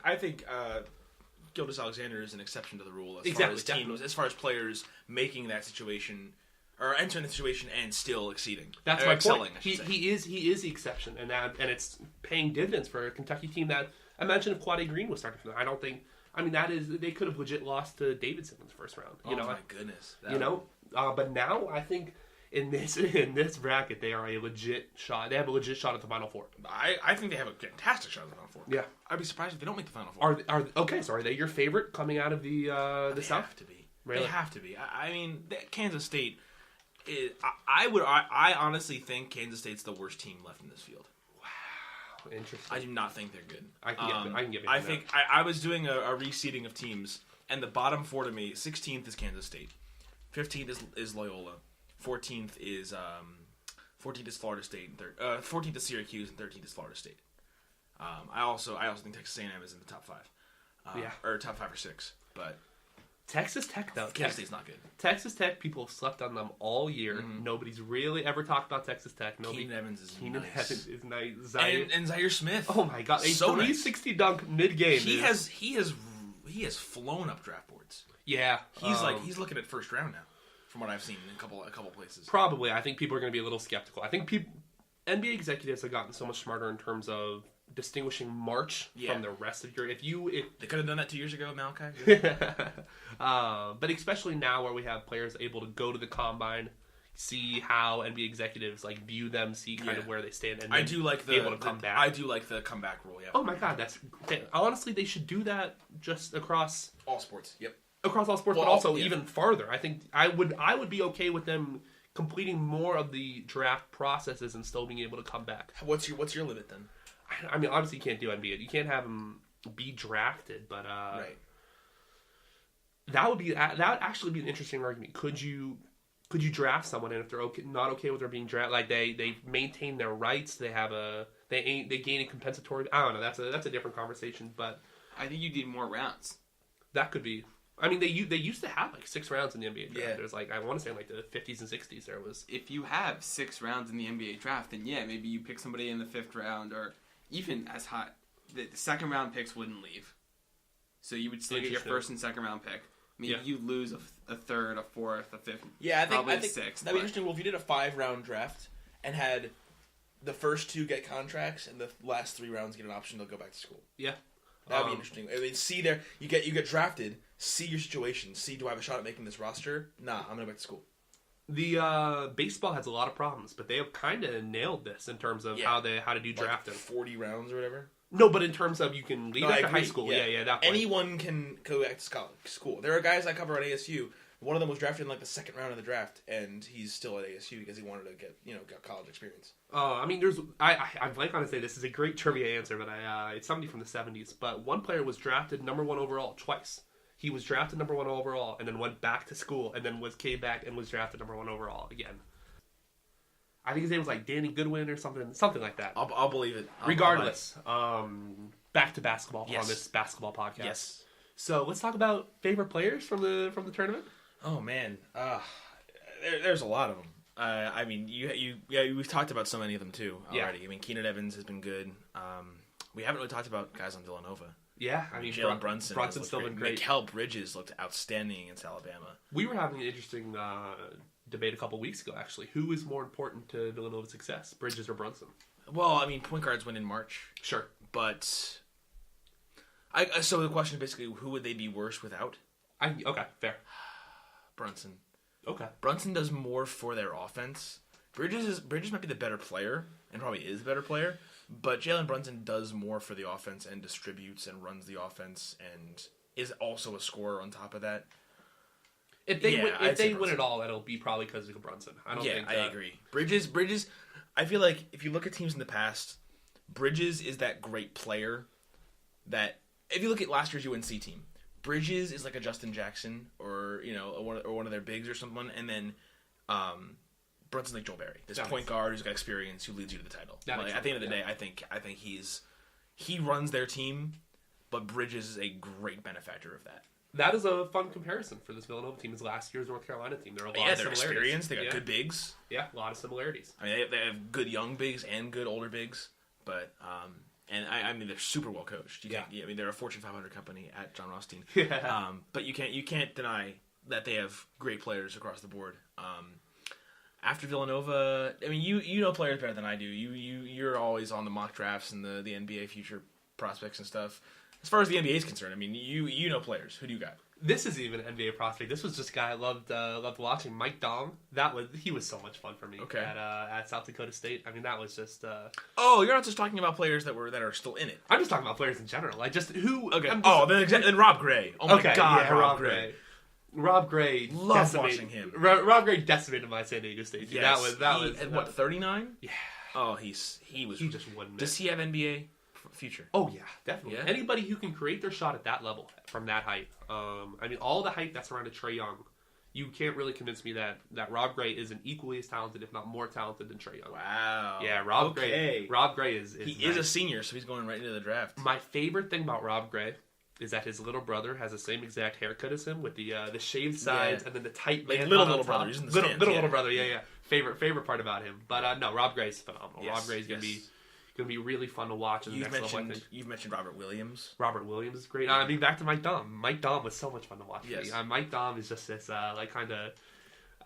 Speaker 2: Gilgeous-Alexander is an exception to the rule as far as players making that situation or entering the situation and still exceeding.
Speaker 1: That's my excelling, point. He is the exception, and it's paying dividends for a Kentucky team that I mentioned if Quade Green was starting for them. I don't think. I mean, they could have legit lost to Davidson in the first round.
Speaker 2: My goodness.
Speaker 1: But now I think in this bracket they are a legit shot. They have a legit shot at the Final Four.
Speaker 2: I think they have a fantastic shot at the Final Four.
Speaker 1: Yeah,
Speaker 2: I'd be surprised if they don't make the Final Four.
Speaker 1: So are they your favorite coming out of the South?
Speaker 2: They have to be.
Speaker 1: Really?
Speaker 2: They have to be. I mean, Kansas State. I honestly think Kansas State's the worst team left in this field.
Speaker 1: Wow, interesting.
Speaker 2: I do not think they're good.
Speaker 1: I can get
Speaker 2: I think I was doing a reseeding of teams, and the bottom four to me: 16th is Kansas State, 15th is Loyola, 14th is Florida State, 14th is Syracuse, and 13th is Florida State. I also think Texas A&M is in the top 5, or top 5 or 6, but.
Speaker 1: Texas Tech, though.
Speaker 2: Kansas State's not good.
Speaker 1: Texas Tech, people have slept on them all year. Mm-hmm. Nobody's really ever talked about Texas Tech.
Speaker 2: Keenan Evans is
Speaker 1: nice.
Speaker 2: And Zaire Smith.
Speaker 1: Oh my God! A 360 dunk mid-game.
Speaker 2: He has flown up draft boards.
Speaker 1: Yeah,
Speaker 2: he's looking at first round now, from what I've seen in a couple places.
Speaker 1: Probably, I think people are going to be a little skeptical. I think NBA executives have gotten so much smarter in terms of distinguishing March from the rest of your. If
Speaker 2: they could have done that 2 years ago, Malachi.
Speaker 1: But especially now where we have players able to go to the combine, see how NBA executives view them, see kind of where they stand, and
Speaker 2: I do like
Speaker 1: able to come back.
Speaker 2: I do like the comeback rule. Yeah.
Speaker 1: Oh my God, honestly they should do that just across
Speaker 2: all sports. Yep.
Speaker 1: Across all sports, but also even farther. I think I would be okay with them completing more of the draft processes and still being able to come back.
Speaker 2: What's your limit then?
Speaker 1: I mean, obviously you can't do NBA. You can't have them be drafted, but
Speaker 2: right.
Speaker 1: That would actually be an interesting argument. Could you draft someone, and if they're not okay with their being drafted, they maintain their rights, they gain a compensatory. I don't know. That's a different conversation, but
Speaker 3: I think you need more rounds.
Speaker 1: That could be. I mean, they used to have 6 rounds in the NBA draft.
Speaker 3: Yeah.
Speaker 1: There's I want to say in the 50s and 60s there was.
Speaker 3: If you have 6 rounds in the NBA draft, then maybe you pick somebody in the 5th round or. Even as high, the second round picks wouldn't leave, so you would still get your first and second round pick. Maybe you lose a third, a fourth, a fifth.
Speaker 2: Yeah, I think
Speaker 3: a sixth.
Speaker 2: That'd be interesting. Well, if you did a 5-round draft and had the first 2 get contracts and the last 3 rounds get an option to go back to school.
Speaker 1: Yeah,
Speaker 2: that'd be interesting. I mean, see there, you get drafted. See your situation. See, do I have a shot at making this roster? Nah, I'm gonna go back to school.
Speaker 1: The baseball has a lot of problems, but they have kind of nailed this in terms of how to do drafting.
Speaker 2: 40 rounds or whatever.
Speaker 1: No, but in terms of you can leave after high school. Yeah, that point.
Speaker 2: Anyone can go back to school. There are guys I cover at ASU. One of them was drafted in like the second round of the draft, and he's still at ASU because he wanted to get college experience.
Speaker 1: I mean, I blank on to say this is a great trivia answer, but it's somebody from the 70s. But one player was drafted number 1 overall twice. He was drafted number 1 overall, and then went back to school, and then came back and was drafted number 1 overall again. I think his name was like Danny Goodwin or something like that.
Speaker 2: I'll believe it.
Speaker 1: Regardless, back to basketball on this basketball podcast.
Speaker 2: Yes.
Speaker 1: So let's talk about favorite players from the tournament.
Speaker 2: Oh man, there's a lot of them. I mean, we've talked about so many of them too already. Yeah. I mean, Keenan Evans has been good. We haven't really talked about guys on Villanova.
Speaker 1: Yeah, I mean,
Speaker 2: Jalen Brunson's
Speaker 1: still been great.
Speaker 2: Mikal Bridges looked outstanding against Alabama.
Speaker 1: We were having an interesting debate a couple weeks ago, actually. Who is more important to Villanova's success, Bridges or Brunson?
Speaker 2: Well, I mean, point guards win in March.
Speaker 1: Sure.
Speaker 2: But so the question is basically, who would they be worse without?
Speaker 1: Okay, fair.
Speaker 2: Brunson.
Speaker 1: Okay.
Speaker 2: Brunson does more for their offense. Bridges might be the better player, and probably is the better player, but Jalen Brunson does more for the offense and distributes and runs the offense and is also a scorer on top of that.
Speaker 1: If they win it all, it'll be probably because of Brunson. I
Speaker 2: agree. Bridges. I feel like if you look at teams in the past, Bridges is that great player that if you look at last year's UNC team, Bridges is like a Justin Jackson or one of their bigs or someone, and then Brunson's like Joel Berry, this point guard who's got experience who leads you to the title. At the end of the day, I think he runs their team, but Bridges is a great benefactor of that.
Speaker 1: That is a fun comparison for this Villanova team. Is last year's North Carolina team. There are a lot of similarities.
Speaker 2: They're experienced. They got good bigs.
Speaker 1: Yeah, a lot of similarities.
Speaker 2: I mean, they have good young bigs and good older bigs, but I mean they're super well coached. I mean they're a Fortune 500 company at John Rothstein.
Speaker 1: Yeah.
Speaker 2: But you can't deny that they have great players across the board. After Villanova, I mean you know players better than I do. You're always on the mock drafts and the NBA future prospects and stuff. As far as the NBA is concerned, I mean, you know players. Who do you got?
Speaker 1: This is even an NBA prospect. This was just a guy I loved watching. Mike Dom. He was so much fun for me at South Dakota State. I mean, that was just.
Speaker 2: Oh, you're not just talking about players that are still in it.
Speaker 1: I'm just talking about players in general. Like just who.
Speaker 2: Okay. Then Rob Gray. Oh my God,
Speaker 1: yeah, Rob Gray. Rob Gray.
Speaker 2: Loved watching him.
Speaker 1: Rob Gray decimated my San Diego State.
Speaker 2: Yes, that was what 39.
Speaker 1: Yeah.
Speaker 2: Oh, he
Speaker 1: just wouldn't.
Speaker 2: Does he have NBA future?
Speaker 1: Oh yeah, definitely. Yeah. Anybody who can create their shot at that level from that height. I mean, all the hype that's surrounded Trae Young, you can't really convince me that Rob Gray isn't equally as talented, if not more talented, than Trae Young.
Speaker 2: Wow.
Speaker 1: Yeah, Rob Gray is
Speaker 2: he is a senior, so he's going right into the draft.
Speaker 1: My favorite thing about Rob Gray is that his little brother has the same exact haircut as him, with the shaved sides and then the tight man.
Speaker 2: Little brother, he's in the stands,
Speaker 1: little brother. Yeah. Favorite part about him, but no, Rob Gray's phenomenal.
Speaker 2: Yes,
Speaker 1: Rob Gray's gonna be really fun to watch.
Speaker 2: You've mentioned Robert Williams.
Speaker 1: Robert Williams is great. I mean, back to Mike Dom. Mike Dom was so much fun to watch.
Speaker 2: Yes.
Speaker 1: Mike Dom is just this kind of.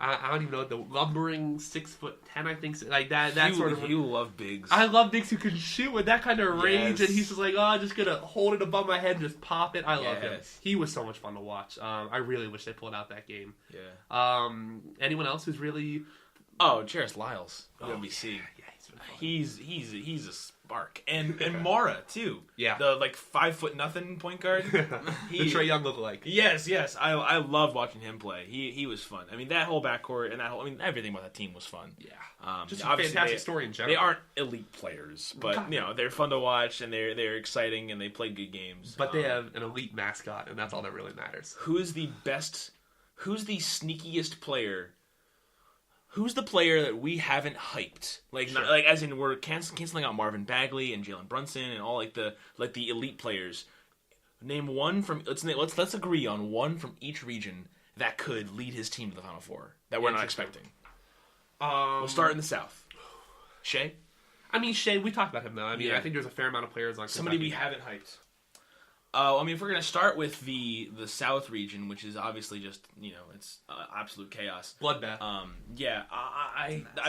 Speaker 1: I don't even know, the lumbering 6'10", I think, like that sort of.
Speaker 2: You love bigs.
Speaker 1: I love bigs who can shoot with that kind of range, and he's just like, I'm just gonna hold it above my head and just pop it. I love him. He was so much fun to watch. I really wish they pulled out that game.
Speaker 2: Yeah.
Speaker 1: Anyone else who's really?
Speaker 2: Oh, Jairus Lyles, WBC.
Speaker 1: Yeah,
Speaker 2: he's a spark, and Mara too.
Speaker 1: Yeah,
Speaker 2: the 5'0" point guard.
Speaker 1: The Trae Young lookalike.
Speaker 2: Yes. I love watching him play. He was fun. I mean, that whole backcourt and everything about that team was fun.
Speaker 1: Yeah, just a fantastic story in general.
Speaker 2: They aren't elite players, but they're fun to watch and they're exciting and they play good games.
Speaker 1: But they have an elite mascot, and that's all that really matters.
Speaker 2: Who's the best? Who's the sneakiest player? Who's the player that we haven't hyped? As in we're canceling out Marvin Bagley and Jalen Brunson and all the elite players. Name one from let's agree on one from each region that could lead his team to the Final Four that we're not expecting. We'll start in the South. Shea?
Speaker 1: I mean, Shea, we talked about him though. I mean, I think there's a fair amount of players on
Speaker 2: somebody
Speaker 1: Kentucky.
Speaker 2: We haven't hyped. I mean, if we're gonna start with the South region, which is obviously just it's absolute chaos,
Speaker 1: bloodbath.
Speaker 2: I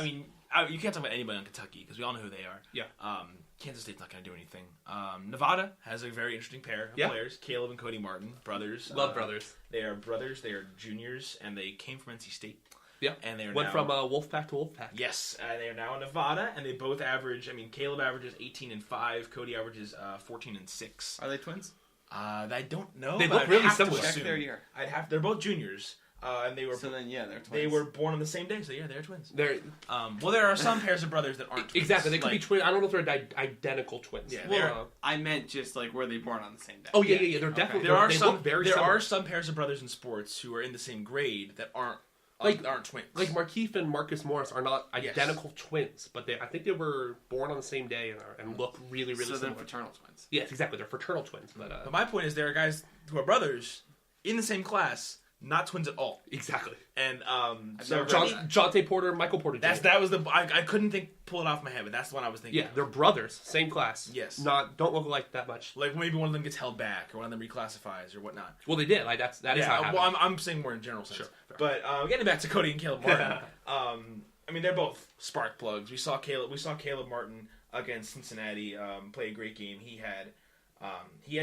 Speaker 2: mean, you can't talk about anybody on Kentucky because we all know who they are.
Speaker 1: Yeah.
Speaker 2: Kansas State's not gonna do anything. Nevada has a very interesting pair of players, Caleb and Cody Martin, brothers.
Speaker 1: Love brothers.
Speaker 2: They are brothers. They are juniors, and they came from NC State.
Speaker 1: Yeah,
Speaker 2: and they
Speaker 1: went from Wolfpack to Wolfpack.
Speaker 2: Yes, they are now in Nevada, and they both average. I mean, Caleb averages 18-5. Cody averages 14-6.
Speaker 3: Are they twins?
Speaker 2: I don't know.
Speaker 1: They look really similar.
Speaker 3: Check their year.
Speaker 2: They're both juniors, and they were.
Speaker 3: So then, yeah, they're twins.
Speaker 2: They were born on the same day, so yeah, they're twins.
Speaker 1: They're
Speaker 2: well, there are some pairs of brothers that aren't twins.
Speaker 1: Exactly. They could be twins. I don't know if they're identical twins.
Speaker 2: Yeah.
Speaker 3: Well, I meant just like were they born on the same day?
Speaker 1: Oh yeah. They're definitely.
Speaker 2: Okay.
Speaker 1: There
Speaker 2: are some pairs of brothers in sports who are in the same grade that aren't twins.
Speaker 1: Like Markeith and Marcus Morris are not identical twins, but I think they were born on the same day and look really, really similar.
Speaker 3: So they're fraternal twins.
Speaker 1: Yes, exactly. They're fraternal twins. But
Speaker 2: my point is there are guys who are brothers in the same class, not twins at all.
Speaker 1: Exactly.
Speaker 2: And
Speaker 1: so Jonte Porter, Michael Porter Jr.
Speaker 2: That was I couldn't pull it off my head, but that's the one I was thinking.
Speaker 1: Yeah, they're brothers, same class.
Speaker 2: Yes.
Speaker 1: Don't look alike that much.
Speaker 2: Like maybe one of them gets held back, or one of them reclassifies, or whatnot.
Speaker 1: Well, they did. Like that is how it happened.
Speaker 2: Well, I'm saying more in general sense.
Speaker 1: Sure.
Speaker 2: But getting back to Cody and Caleb Martin, I mean they're both spark plugs. We saw Caleb Martin against Cincinnati play a great game. He had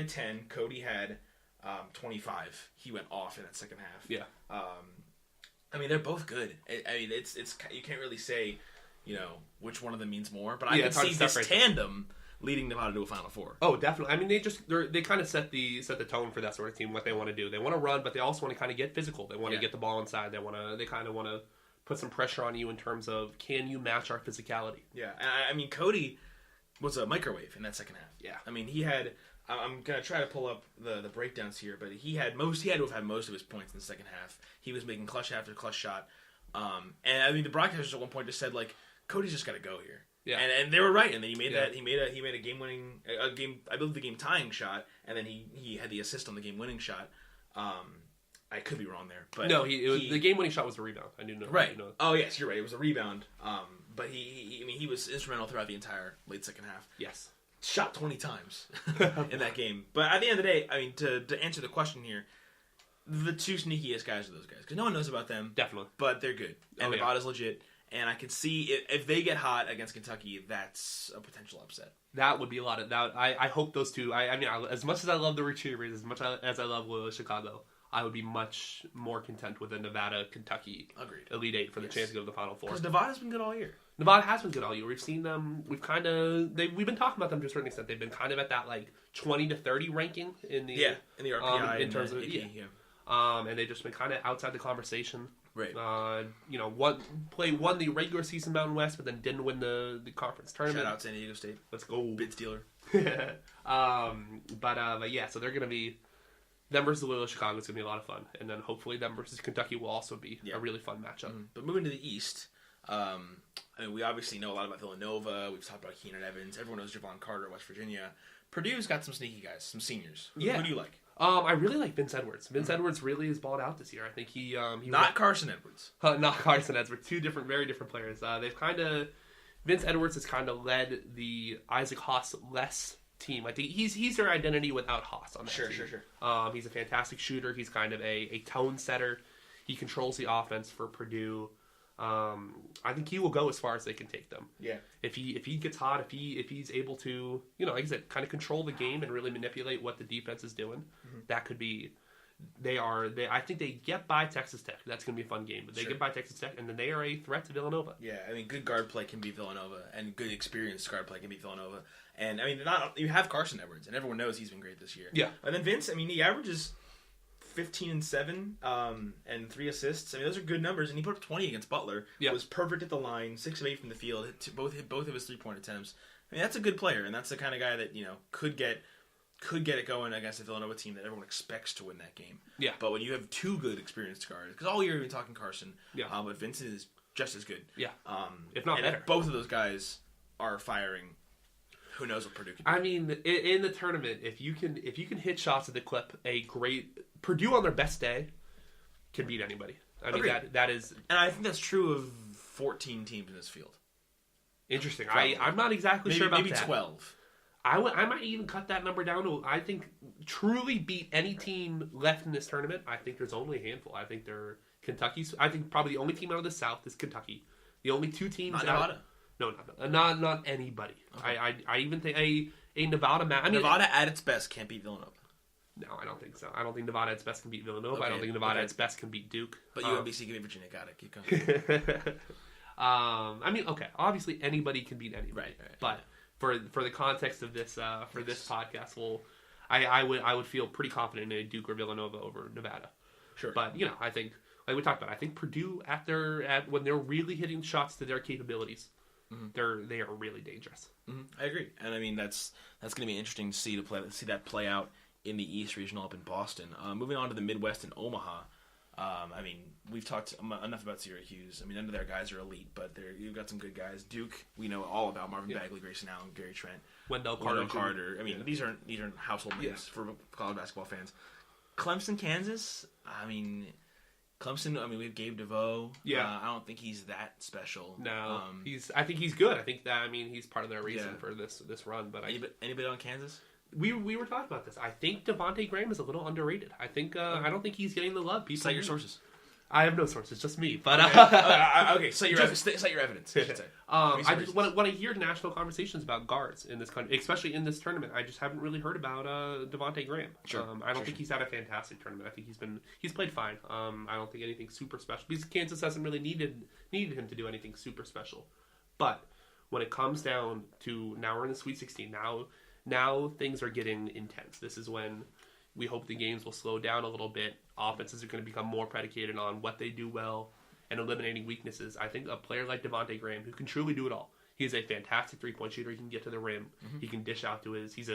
Speaker 2: 10. Cody had 25. He went off in that second half.
Speaker 1: Yeah.
Speaker 2: I mean, they're both good. I mean, it's you can't really say, which one of them means more. But I can see this tandem leading Nevada to a Final Four.
Speaker 1: Oh, definitely. I mean, they kind of set the tone for that sort of team. What they want to do, they want to run, but they also want to kind of get physical. They want to get the ball inside. They kind of want to put some pressure on you in terms of can you match our physicality?
Speaker 2: Yeah, I mean, Cody was a microwave in that second half.
Speaker 1: Yeah,
Speaker 2: I mean, he had. I'm gonna try to pull up the breakdowns here, but he had to have had most of his points in the second half. He was making clutch after clutch shot, and I mean the broadcasters at one point just said like Cody's just got to go here. Yeah, and they were right, and then he made a game winning I believe the game tying shot, and then he had the assist on the game winning shot. I could be wrong there, but
Speaker 1: no, the game winning shot was a rebound. I knew.
Speaker 2: Right. Oh yes, you're right. It was a rebound. But he was instrumental throughout the entire late second half.
Speaker 1: Yes.
Speaker 2: Shot 20 times in that game. But at the end of the day, I mean, to answer the question here, the two sneakiest guys are those guys. Because no one knows about them.
Speaker 1: Definitely.
Speaker 2: But they're good. And Nevada's legit. And I can see if they get hot against Kentucky, that's a potential upset.
Speaker 1: That would be a lot of that. I hope those two. I mean, as much as I love the Retrievers, as much as I love Loyola Chicago, I would be much more content with a Nevada-Kentucky Elite Eight for the chance to go to the Final Four.
Speaker 2: Because Nevada's been good all year.
Speaker 1: Nevada has been good all year. We've seen them. We've been talking about them to a certain extent. They've been kind of at that like 20 to 30 ranking in the
Speaker 2: RPI
Speaker 1: in terms of and they've just been kind of outside the conversation.
Speaker 2: Right.
Speaker 1: Won the regular season Mountain West, but then didn't win the conference tournament.
Speaker 2: Shout out San Diego State.
Speaker 1: Let's go.
Speaker 2: Bid stealer.
Speaker 1: But yeah, so they're gonna be. Them versus Loyola Chicago is going to be a lot of fun. And then hopefully them versus Kentucky will also be a really fun matchup. Mm-hmm.
Speaker 2: But moving to the East, I mean, we obviously know a lot about Villanova. We've talked about Keenan Evans. Everyone knows Javon Carter, West Virginia. Purdue's got some sneaky guys, some seniors. Who do you like?
Speaker 1: I really like Vince Edwards. Vince Edwards really has balled out this year. I think he
Speaker 2: not Carson Edwards.
Speaker 1: Not Carson Edwards. Two very different players. Vince Edwards has kind of led the Isaac Haas-less team. I think he's their identity without Haas on that team. Sure. He's a fantastic shooter. He's kind of a tone setter. He controls the offense for Purdue. I think he will go as far as they can take them.
Speaker 2: Yeah.
Speaker 1: If he gets hot, if he's able to, like I said, kind of control the game and really manipulate what the defense is doing, that could be. I think they get by Texas Tech. That's going to be a fun game. But they get by Texas Tech, and then they are a threat to Villanova.
Speaker 2: Yeah, I mean, good guard play can be Villanova, and good experienced guard play can be Villanova. And I mean, you have Carson Edwards, and everyone knows he's been great this year.
Speaker 1: Yeah.
Speaker 2: And then Vince, I mean, he averages 15 and 7, and 3 assists. I mean, those are good numbers. And he put up 20 against Butler. Yeah. Was perfect at the line, 6 of 8 from the field. Hit both of his 3-point attempts. I mean, that's a good player, and that's the kind of guy that could get it going against a Villanova team that everyone expects to win that game.
Speaker 1: Yeah.
Speaker 2: But when you have two good experienced guards, because all year we've been talking Carson, but Vincent is just as good.
Speaker 1: Yeah. If not better.
Speaker 2: If both of those guys are firing. Who knows what Purdue can do?
Speaker 1: I mean, in the tournament, if you can hit shots at the clip, Purdue on their best day can beat anybody. I mean, that is,
Speaker 2: and I think that's true of 14 teams in this field.
Speaker 1: Interesting. I'm not exactly sure about
Speaker 2: maybe
Speaker 1: that.
Speaker 2: 12.
Speaker 1: I might even cut that number down to, I think, truly beat any team left in this tournament. I think there's only a handful. I think they're Kentucky's. I think probably the only team out of the South is Kentucky. The only two teams
Speaker 2: not Nevada.
Speaker 1: No, not anybody. Okay. I even think a Nevada match.
Speaker 2: Nevada at its best can't beat Villanova.
Speaker 1: No, I don't think so. I don't think Nevada at its best can beat Villanova.
Speaker 2: Okay,
Speaker 1: I don't think Nevada at its best can beat Duke.
Speaker 2: But UMBC can beat Virginia. Got it. Keep going.
Speaker 1: I mean, okay. Obviously, anybody can beat anybody.
Speaker 2: Right.
Speaker 1: But for the context of this this podcast, I would feel pretty confident in a Duke or Villanova over Nevada.
Speaker 2: Sure.
Speaker 1: But I think, like we talked about, I think Purdue when they're really hitting shots to their capabilities, they are really dangerous.
Speaker 2: I agree, and I mean that's going to be interesting to see that play out in the East Regional up in Boston. Moving on to the Midwest in Omaha. I mean, we've talked enough about Syracuse. I mean, none of their guys are elite, but you've got some good guys. Duke, we know all about Marvin Bagley, Grayson Allen, Gary Trent,
Speaker 1: Wendell Carter.
Speaker 2: I mean, these aren't household names for college basketball fans. Clemson, Kansas. I mean, Clemson. I mean, we have Gabe DeVoe.
Speaker 1: Yeah,
Speaker 2: I don't think he's that special.
Speaker 1: No, I think he's good. I think that he's part of their reason for this run. But
Speaker 2: anybody on Kansas?
Speaker 1: We were talking about this. I think Devontae Graham is a little underrated. I think I don't think he's getting the love.
Speaker 2: Cite your sources.
Speaker 1: I have no sources, just me. But
Speaker 2: okay, cite your evidence.
Speaker 1: When I hear national conversations about guards in this country, especially in this tournament, I just haven't really heard about Devontae Graham.
Speaker 2: Sure.
Speaker 1: I don't think he's had a fantastic tournament. I think he's played fine. I don't think anything super special because Kansas hasn't really needed him to do anything super special. But when it comes down to now we're in the Sweet 16 now things are getting intense. This is when we hope the games will slow down a little bit. Offenses are going to become more predicated on what they do well and eliminating weaknesses. I think a player like Devontae Graham, who can truly do it all, he is a fantastic three-point shooter. He can get to the rim. He can dish out to he's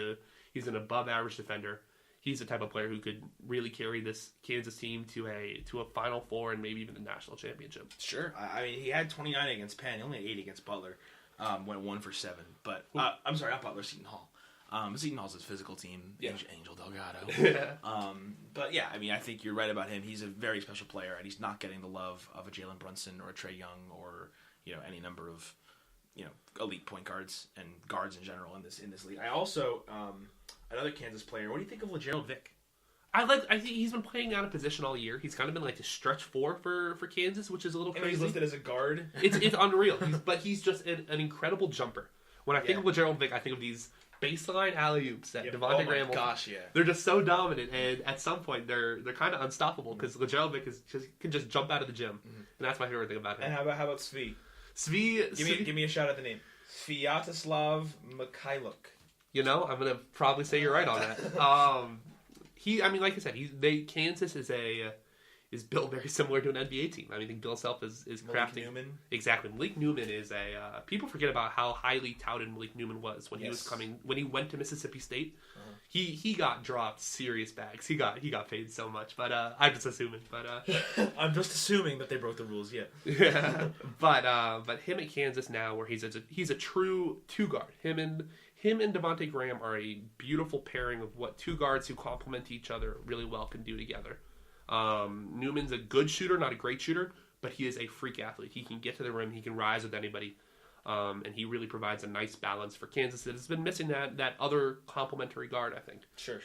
Speaker 1: an above-average defender. He's the type of player who could really carry this Kansas team to a Final Four and maybe even the national championship.
Speaker 2: Sure. I mean, he had 29 against Penn. He only had 8 against Butler. Went 1 for 7. But I'm sorry, not Butler, Seton Hall. Seton Hall's his physical team, Angel Delgado. But yeah, I mean, I think you're right about him. He's a very special player, and he's not getting the love of a Jalen Brunson or a Trae Young or any number of elite point guards and guards in general in this league. I also another Kansas player. What do you think of LaGerald Vick?
Speaker 1: I think he's been playing out of position all year. He's kind of been like the stretch 4 for Kansas, which is a little crazy.
Speaker 2: He's listed as a guard.
Speaker 1: It's unreal. But he's just an incredible jumper. When I think of LaGerald Vick, I think of these baseline alley-oops that Devontae Graham will.
Speaker 2: Gosh, yeah.
Speaker 1: They're just so dominant, and at some point they're kind of unstoppable because LaGerald Vick can just jump out of the gym, and that's my favorite thing about him.
Speaker 2: And how about Svi? Give me a shot at the name. Sviatoslav Mikhailuk.
Speaker 1: I'm gonna probably say you're right on that. Like I said, Kansas is built very similar to an NBA team. I mean, I think Bill Self is crafting.
Speaker 2: Malik Newman.
Speaker 1: Exactly. Malik Newman is people forget about how highly touted Malik Newman was when he went to Mississippi State. He got dropped serious bags. He got paid so much, but I'm just assuming. But
Speaker 2: I'm just assuming that they broke the rules. Yeah.
Speaker 1: Yeah. But him at Kansas now, where he's a true 2-guard. Him and Devontae Graham are a beautiful pairing of what 2 guards who complement each other really well can do together. Newman's a good shooter, not a great shooter, but he is a freak athlete. He can get to the rim. He can rise with anybody. And he really provides a nice balance for Kansas that has been missing that other complementary guard, I think.
Speaker 2: Sure.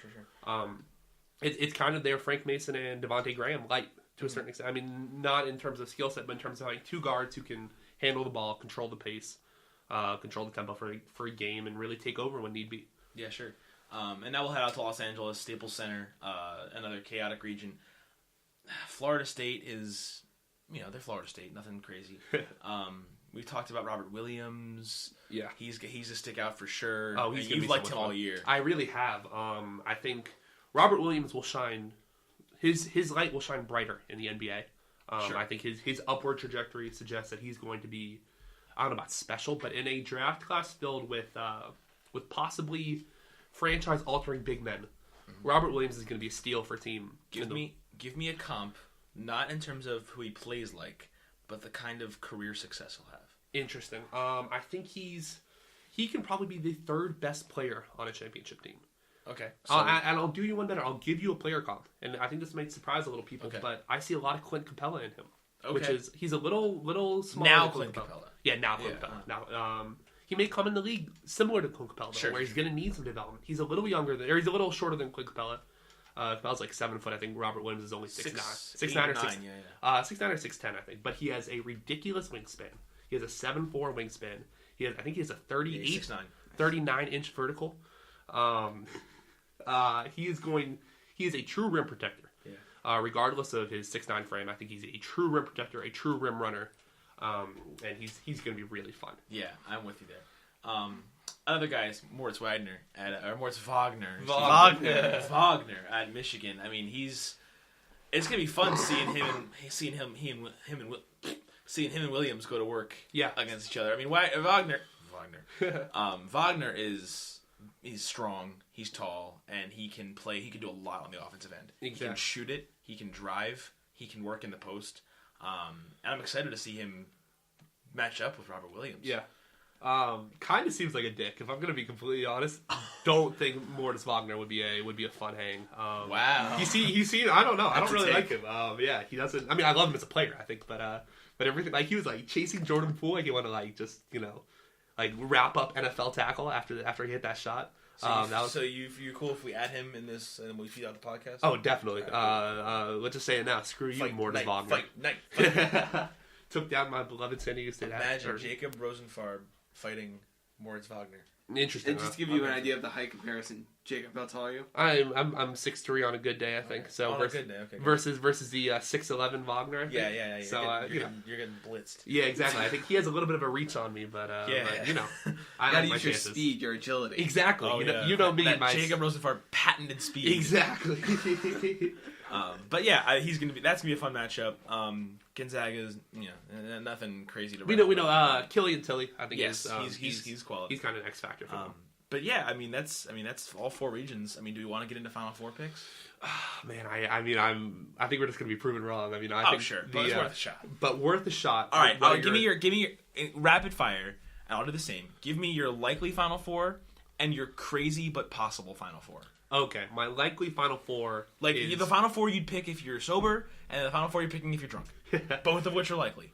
Speaker 1: It's kind of their Frank Mason and Devontae Graham light to a certain extent. I mean, not in terms of skill set, but in terms of having 2 guards who can handle the ball, control the pace, control the tempo for a game, and really take over when need be.
Speaker 2: Yeah, sure. And now we'll head out to Los Angeles, Staples Center, another chaotic region. Florida State is, they're Florida State, nothing crazy. We've talked about Robert Williams.
Speaker 1: Yeah,
Speaker 2: he's a stick out for sure.
Speaker 1: Oh, you've
Speaker 2: liked him all year.
Speaker 1: I really have. I think Robert Williams will shine. His light will shine brighter in the NBA. Sure. I think his upward trajectory suggests that he's going to be, I don't know about special, but in a draft class filled with possibly franchise altering big men, Robert Williams is going to be a steal for a team.
Speaker 2: Give me a comp, not in terms of who he plays like, but the kind of career success he'll have.
Speaker 1: Interesting. I think he can probably be the 3rd best player on a championship team.
Speaker 2: Okay.
Speaker 1: So, and I'll do you one better. I'll give you a player comp, and I think this might surprise a little people, but I see a lot of Clint Capella in him. Okay. Which is he's a little smaller.
Speaker 2: Now Clint Capella.
Speaker 1: Yeah, now Clint Capella. Now, he may come in the league similar to Clint Capella, where he's going to need some development. He's a little younger he's a little shorter than Clint Capella. Capella's like 7 foot. I think Robert Williams is only 6'9", 6'9" or 6'9" or 6'10", I think. But he has a ridiculous wingspan. He has a 7'4" wingspan. I think he has a 39-inch vertical. he is a true rim protector. Yeah. Regardless of his 6'9" frame, I think he's a true rim protector, a true rim runner, and he's going to be really fun.
Speaker 2: Yeah, I'm with you there. Other guys, Moritz Wagner Moritz Wagner at Michigan. I mean, it's gonna be fun seeing him and Williams go to work against each other. I mean, Wagner he's strong, he's tall, and he can play. He can do a lot on the offensive end. Exactly. He can shoot it. He can drive. He can work in the post. And I'm excited to see him match up with Robert Williams.
Speaker 1: Yeah. Kind of seems like a dick. If I'm gonna be completely honest, don't think Moritz Wagner would be a fun hang.
Speaker 2: Wow.
Speaker 1: He's seen. I don't know. I don't really like him. Yeah, he doesn't. I mean, I love him as a player. I think, but everything like he was like chasing Jordan Poole, like he wanted to like just like wrap up NFL tackle after he hit that shot.
Speaker 2: So you're cool if we add him in this and we feed out the podcast?
Speaker 1: Oh, definitely. Let's just say it now. Screw you, Moritz Wagner. Fight. Took down my beloved San Diego State.
Speaker 2: Imagine Jacob Rosenfarb fighting Moritz Wagner.
Speaker 1: Interesting.
Speaker 3: And just to give you an idea of the height comparison, Jacob, how tall are you?
Speaker 1: I'm 6'3" on a good day, I think. Okay. So
Speaker 2: on a good day, okay.
Speaker 1: Versus the 6'11" Wagner. I think.
Speaker 2: Yeah.
Speaker 1: So
Speaker 2: you're getting blitzed.
Speaker 1: Yeah, exactly. I think he has a little bit of a reach on me, but I
Speaker 3: gotta use your speed, your agility.
Speaker 1: Exactly. You know me.
Speaker 2: That Jacob Rosenfarb patented speed.
Speaker 1: Exactly.
Speaker 2: But yeah, that's gonna be a fun matchup. Gonzaga's, nothing crazy to.
Speaker 1: We know. Killian Tilly. I think.
Speaker 2: Yes, he's quality.
Speaker 1: He's kind of an X factor for them.
Speaker 2: But yeah, I mean that's all four regions. I mean, do we want to get into Final Four picks?
Speaker 1: Man, I think we're just gonna be proven wrong. I mean, I think
Speaker 2: sure, but it's worth a shot.
Speaker 1: But worth a shot.
Speaker 2: All right, give me your rapid fire, and I'll do the same. Give me your likely Final Four and your crazy but possible Final Four.
Speaker 1: Okay, my likely Final Four is...
Speaker 2: the Final Four you'd pick if you're sober, and the Final Four you're picking if you're drunk. Both of which are likely.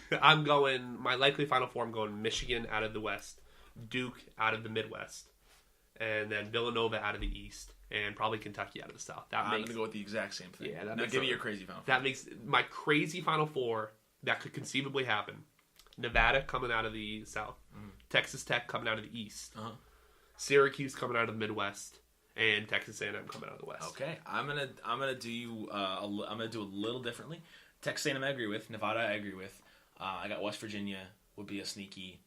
Speaker 1: My likely Final Four, I'm going Michigan out of the West, Duke out of the Midwest, and then Villanova out of the East, and probably Kentucky out of the South. I'm going to
Speaker 2: go with the exact same thing.
Speaker 1: Yeah,
Speaker 2: now give me your crazy Final Four.
Speaker 1: That makes my crazy Final Four that could conceivably happen. Nevada coming out of the South, Texas Tech coming out of the East, Syracuse coming out of the Midwest, and Texas A&M coming out of the West.
Speaker 2: Okay, I'm gonna do a little differently. Texas A&M I agree with. Nevada I agree with. I got West Virginia would be a sneaky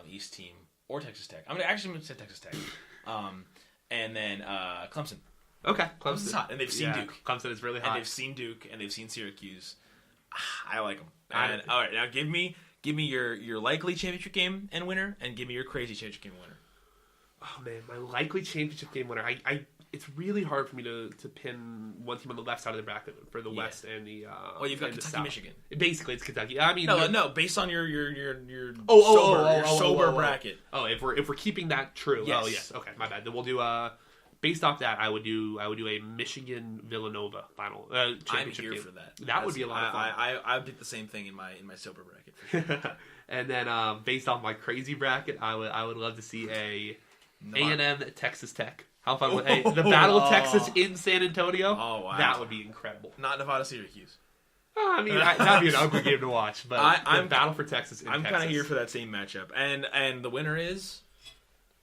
Speaker 2: East team, or Texas Tech. I'm gonna say Texas Tech, and then Clemson.
Speaker 1: Okay,
Speaker 2: Clemson's hot, and they've seen Duke.
Speaker 1: Clemson is really hot,
Speaker 2: and they've seen Duke, and they've seen Syracuse. I like them. And all right, now give me your likely championship game and winner, and give me your crazy championship game winner.
Speaker 1: Oh man, my likely championship game winner. It's really hard for me to pin one team on the left side of the bracket for the West and the.
Speaker 2: You've got Kentucky, Michigan.
Speaker 1: Basically, it's Kentucky. I mean,
Speaker 2: no. Based on your sober bracket.
Speaker 1: Oh, if we're keeping that true.
Speaker 2: Yes.
Speaker 1: Oh yes. Okay, my bad. Then we'll do based off that, I would do a Michigan Villanova final championship
Speaker 2: I'm here
Speaker 1: game.
Speaker 2: for that.
Speaker 1: That would be a lot of fun.
Speaker 2: I did the same thing in my sober bracket. For sure.
Speaker 1: And then based off my crazy bracket, I would love to see A&M Texas Tech. How fun would the Battle of Texas in San Antonio?
Speaker 2: Oh wow,
Speaker 1: that would be incredible.
Speaker 2: Not Nevada Syracuse.
Speaker 1: I mean, that'd be an ugly game to watch. But I'm Battle for Texas. I'm
Speaker 2: kind of here for that same matchup, and the winner is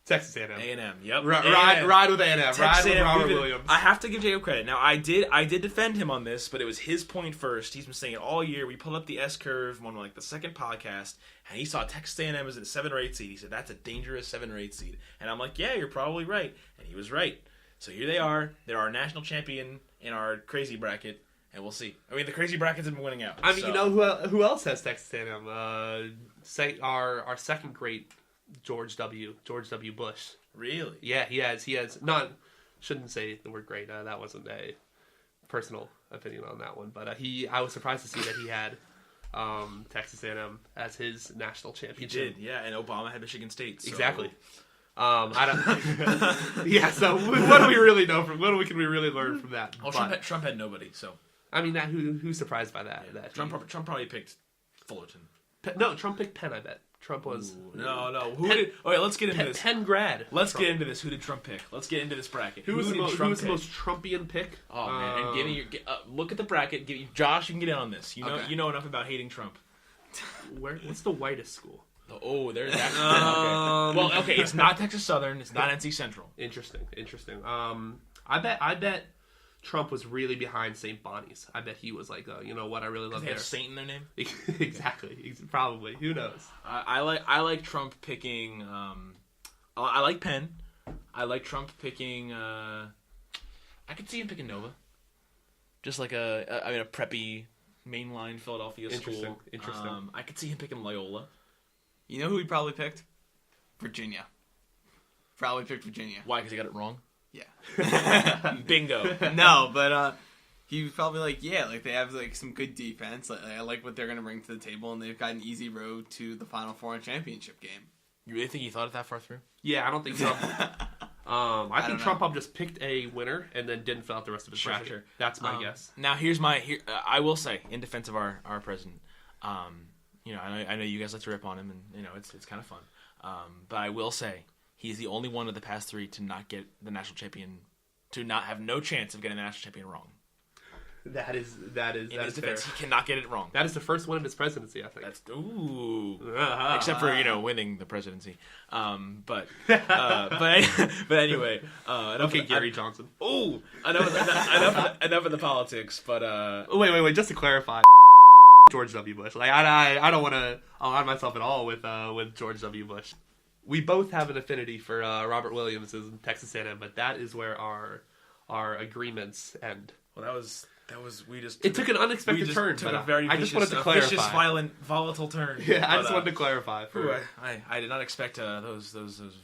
Speaker 1: Texas A&M.
Speaker 2: A&M. Yep.
Speaker 1: Ride with A&M. Ride with Robert Williams.
Speaker 2: I have to give Jacob credit. Now I did defend him on this, but it was his point first. He's been saying it all year. We pulled up the S curve on the second podcast, and he saw Texas A&M as a 7 or 8 seed. He said that's a dangerous 7 or 8 seed, and I'm like, yeah, you're probably right, and he was right. So here they are. They're our national champion in our crazy bracket, and we'll see. I mean, the crazy brackets have been winning out.
Speaker 1: I mean, you know who else has Texas A&M? Our second great George W. Bush.
Speaker 2: Really?
Speaker 1: Yeah, he has. Not shouldn't say the word great. That wasn't a personal opinion on that one, but I was surprised to see that he had Texas A&M as his national championship.
Speaker 2: He did, yeah. And Obama had Michigan State. So.
Speaker 1: Exactly. I don't. Yeah. So what do we really know from? Can we really learn from that?
Speaker 2: Well, Trump had nobody. So
Speaker 1: I mean, who's surprised by that?
Speaker 2: Yeah. Trump probably picked Fullerton.
Speaker 1: No, Trump picked Penn. I bet. Trump was...
Speaker 2: Ooh, no. Okay, let's get into this.
Speaker 1: Penn grad.
Speaker 2: Let's get into this. Who did Trump pick? Let's get into this bracket.
Speaker 1: Who was the most Trumpian pick?
Speaker 2: Oh, man. And give me your... look at the bracket. Josh, you can get in on this. You know enough about hating Trump.
Speaker 1: What's the whitest school?
Speaker 2: Oh, there's that. Okay. Well, okay, it's not Texas Southern. It's not NC Central.
Speaker 1: Interesting. I bet Trump was really behind St. Bonnie's. I bet he was like, you know what, I really love
Speaker 2: they have Saint in their name.
Speaker 1: Exactly, probably. Who knows?
Speaker 2: I like Trump picking. I like Penn. I like Trump picking. I could see him picking Nova. Just like a preppy mainline Philadelphia school.
Speaker 1: Interesting.
Speaker 2: I could see him picking Loyola.
Speaker 3: You know who he probably picked? Virginia. Probably picked Virginia.
Speaker 2: Why? Because he got it wrong.
Speaker 3: Yeah.
Speaker 2: Bingo.
Speaker 3: No, but he was probably like, yeah, like they have like some good defense. Like, I like what they're gonna bring to the table, and they've got an easy road to the Final Four and championship game.
Speaker 2: You really think he thought it that far through?
Speaker 1: Yeah, I don't think Trump. I think Trump just picked a winner and then didn't fill out the rest of his bracket. Sure. That's my guess.
Speaker 2: Now I will say in defense of our president, you know, I know you guys like to rip on him, and you know it's kind of fun. But I will say he's the only one of the past three to not get the national champion, to not have no chance of getting the national champion wrong.
Speaker 1: That is
Speaker 2: in his defense,
Speaker 1: fair.
Speaker 2: he cannot get it wrong.
Speaker 1: That is the first one of his presidency, I think.
Speaker 2: That's except for winning the presidency. But anyway,
Speaker 1: Gary Johnson.
Speaker 2: Ooh, enough of the politics. But
Speaker 1: wait, just to clarify. George W. Bush. Like I don't want to align myself at all with George W. Bush. We both have an affinity for Robert Williams in Texas A&M, but that is where our agreements end.
Speaker 2: Well, that was we just.
Speaker 1: It took an unexpected turn.
Speaker 2: Took a very
Speaker 1: I just wanted to clarify.
Speaker 2: Vicious, volatile turn.
Speaker 1: Yeah, I just wanted to clarify.
Speaker 2: I did not expect those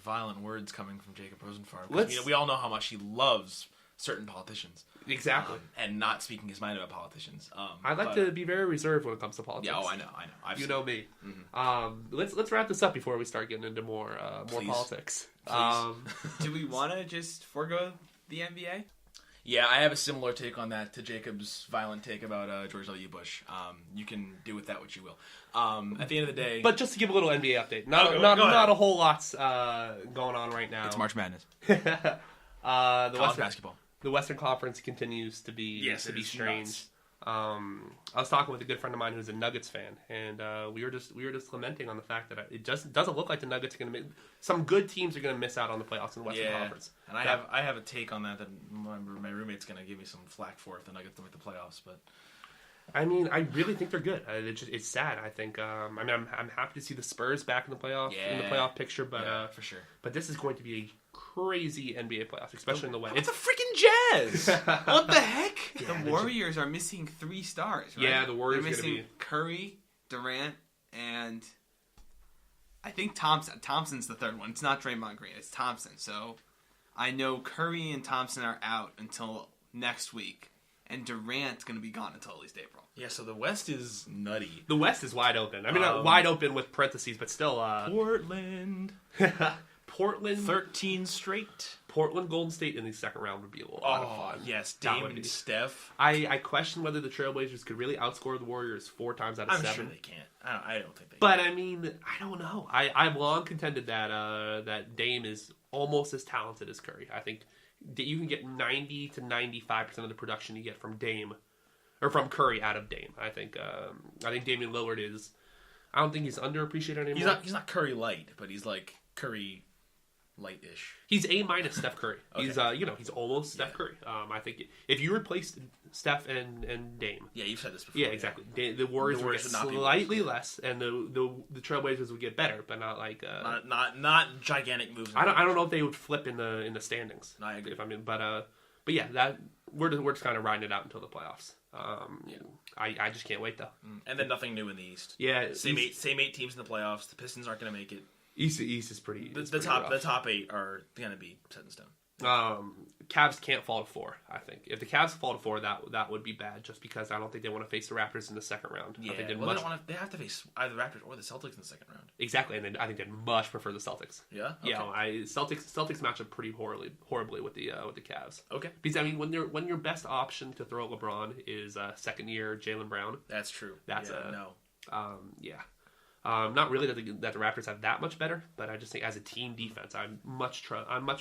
Speaker 2: violent words coming from Jacob Rosenfarb. We all know how much he loves certain politicians.
Speaker 1: Exactly.
Speaker 2: And not speaking his mind about politicians.
Speaker 1: I like to be very reserved when it comes to politics.
Speaker 2: Yeah, I know.
Speaker 1: You know me.
Speaker 2: Mm-hmm.
Speaker 1: Let's wrap this up before we start getting into more politics.
Speaker 3: Do we want to just forego the NBA?
Speaker 2: Yeah, I have a similar take on that to Jacob's violent take about George W. Bush. You can do with that what you will. At the end of the day...
Speaker 1: But just to give a little NBA update. Not a whole lot's going on right now.
Speaker 2: It's March Madness.
Speaker 1: College
Speaker 2: basketball.
Speaker 1: The Western Conference continues to be strange. I was talking with a good friend of mine who's a Nuggets fan, and we were just lamenting on the fact that it just doesn't look like the Nuggets are going to some good teams are going to miss out on the playoffs in the Western Conference.
Speaker 2: And I have a take on that my roommate's going to give me some flack for if the Nuggets don't make the playoffs, but.
Speaker 1: I mean, I really think they're good. It's sad. I think. I'm happy to see the Spurs back in the playoff picture, but
Speaker 2: for sure.
Speaker 1: But this is going to be a crazy NBA playoffs, especially in the West.
Speaker 2: It's a freaking Jazz. What the heck?
Speaker 3: Yeah, the Warriors are missing 3 stars. Right?
Speaker 1: Yeah, the Warriors
Speaker 3: are missing Curry, Durant, and I think Thompson. Thompson's the third one. It's not Draymond Green. It's Thompson. So I know Curry and Thompson are out until next week, and Durant's going to be gone until at least April.
Speaker 2: Yeah, so the West is nutty.
Speaker 1: The West is wide open. I mean, not wide open with parentheses, but still.
Speaker 2: Portland. 13 straight.
Speaker 1: Portland, Golden State in the second round would be a lot of fun.
Speaker 2: Yes, Dame and Steph.
Speaker 1: I question whether the Trailblazers could really outscore the Warriors 4 times out of 7.
Speaker 2: I'm sure they can't. I don't think they can.
Speaker 1: But, I mean, I don't know. I've long contended that Dame is almost as talented as Curry. I think that you can get 90 to 95% of the production you get from Dame, or from Curry out of Dame. I think Damian Lillard is... I don't think he's underappreciated anymore.
Speaker 2: He's not Curry light, but he's like Curry... light-ish.
Speaker 1: He's A- Steph Curry. Okay. He's almost Steph Curry. I think if you replaced Steph and Dame.
Speaker 2: Yeah, you've said this before.
Speaker 1: Yeah, exactly. Yeah. The Warriors would get slightly less, and the Trailblazers would get better, but not like
Speaker 2: not gigantic moves.
Speaker 1: I don't know if they would flip in the standings.
Speaker 2: No, I agree.
Speaker 1: But yeah, that we're just kind of riding it out until the playoffs. I just can't wait though.
Speaker 2: And then nothing new in the East.
Speaker 1: Yeah,
Speaker 2: same 8 teams in the playoffs. The Pistons aren't going to make it.
Speaker 1: East is pretty.
Speaker 2: The top 8 are going to be set in stone.
Speaker 1: Cavs can't fall to 4. I think if the Cavs fall to 4, that would be bad. Just because I don't think they want to face the Raptors in the second round.
Speaker 2: Yeah, they have to face either the Raptors or the Celtics in the second round.
Speaker 1: Exactly, and then I think they'd much prefer the Celtics.
Speaker 2: Yeah, okay.
Speaker 1: Yeah. Celtics match up pretty horribly with the Cavs.
Speaker 2: Okay,
Speaker 1: because I mean when your best option to throw LeBron is second year Jaylen Brown.
Speaker 2: That's true.
Speaker 1: Yeah. Not really that the Raptors have that much better, but I just think as a team defense, I'm much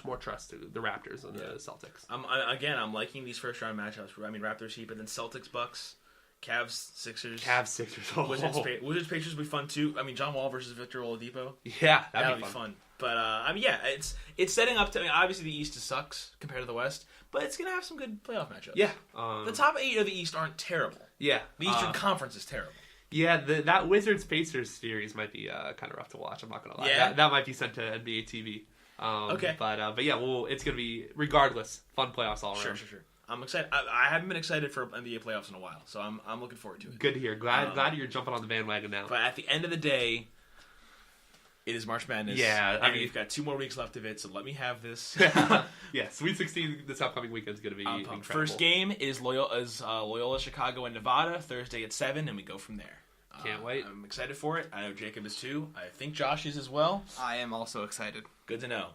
Speaker 1: more trust to the Raptors than the Celtics.
Speaker 2: I'm liking these first round matchups. I mean, Raptors Heat, but then Celtics Bucks, Cavs Sixers.
Speaker 1: Oh.
Speaker 2: Wizards Pacers will be fun too. I mean, John Wall versus Victor Oladipo.
Speaker 1: Yeah,
Speaker 2: that'll be fun. But I mean, yeah, it's setting up to. I mean, obviously, the East sucks compared to the West, but it's gonna have some good playoff matchups.
Speaker 1: Yeah,
Speaker 2: the top 8 of the East aren't terrible.
Speaker 1: Yeah,
Speaker 2: the Eastern Conference is terrible.
Speaker 1: Yeah, that Wizards Pacers series might be kind of rough to watch. I'm not gonna lie.
Speaker 2: Yeah.
Speaker 1: That might be sent to NBA TV.
Speaker 2: Okay,
Speaker 1: but yeah, well, it's gonna be regardless fun playoffs all around.
Speaker 2: Sure. I'm excited. I haven't been excited for NBA playoffs in a while, so I'm looking forward to it.
Speaker 1: Good to hear. Glad you're jumping on the bandwagon now.
Speaker 2: But at the end of the day, it is March Madness.
Speaker 1: Yeah,
Speaker 2: I mean, you've got 2 more weeks left of it, so let me have this.
Speaker 1: Yeah, Sweet 16 this upcoming weekend is going to be incredible.
Speaker 2: First game is Loyola Chicago and Nevada Thursday at 7, and we go from there.
Speaker 1: Can't wait.
Speaker 2: I'm excited for it. I know Jacob is too. I think Josh is as well.
Speaker 3: I am also excited.
Speaker 2: Good to know.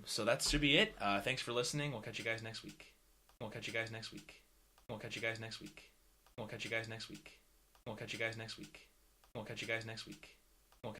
Speaker 2: So that should be it. Thanks for listening. We'll catch you guys next week. We'll catch you guys next week. We'll catch you guys next week. We'll catch you guys next week. We'll catch you guys next week. We'll catch you guys next week.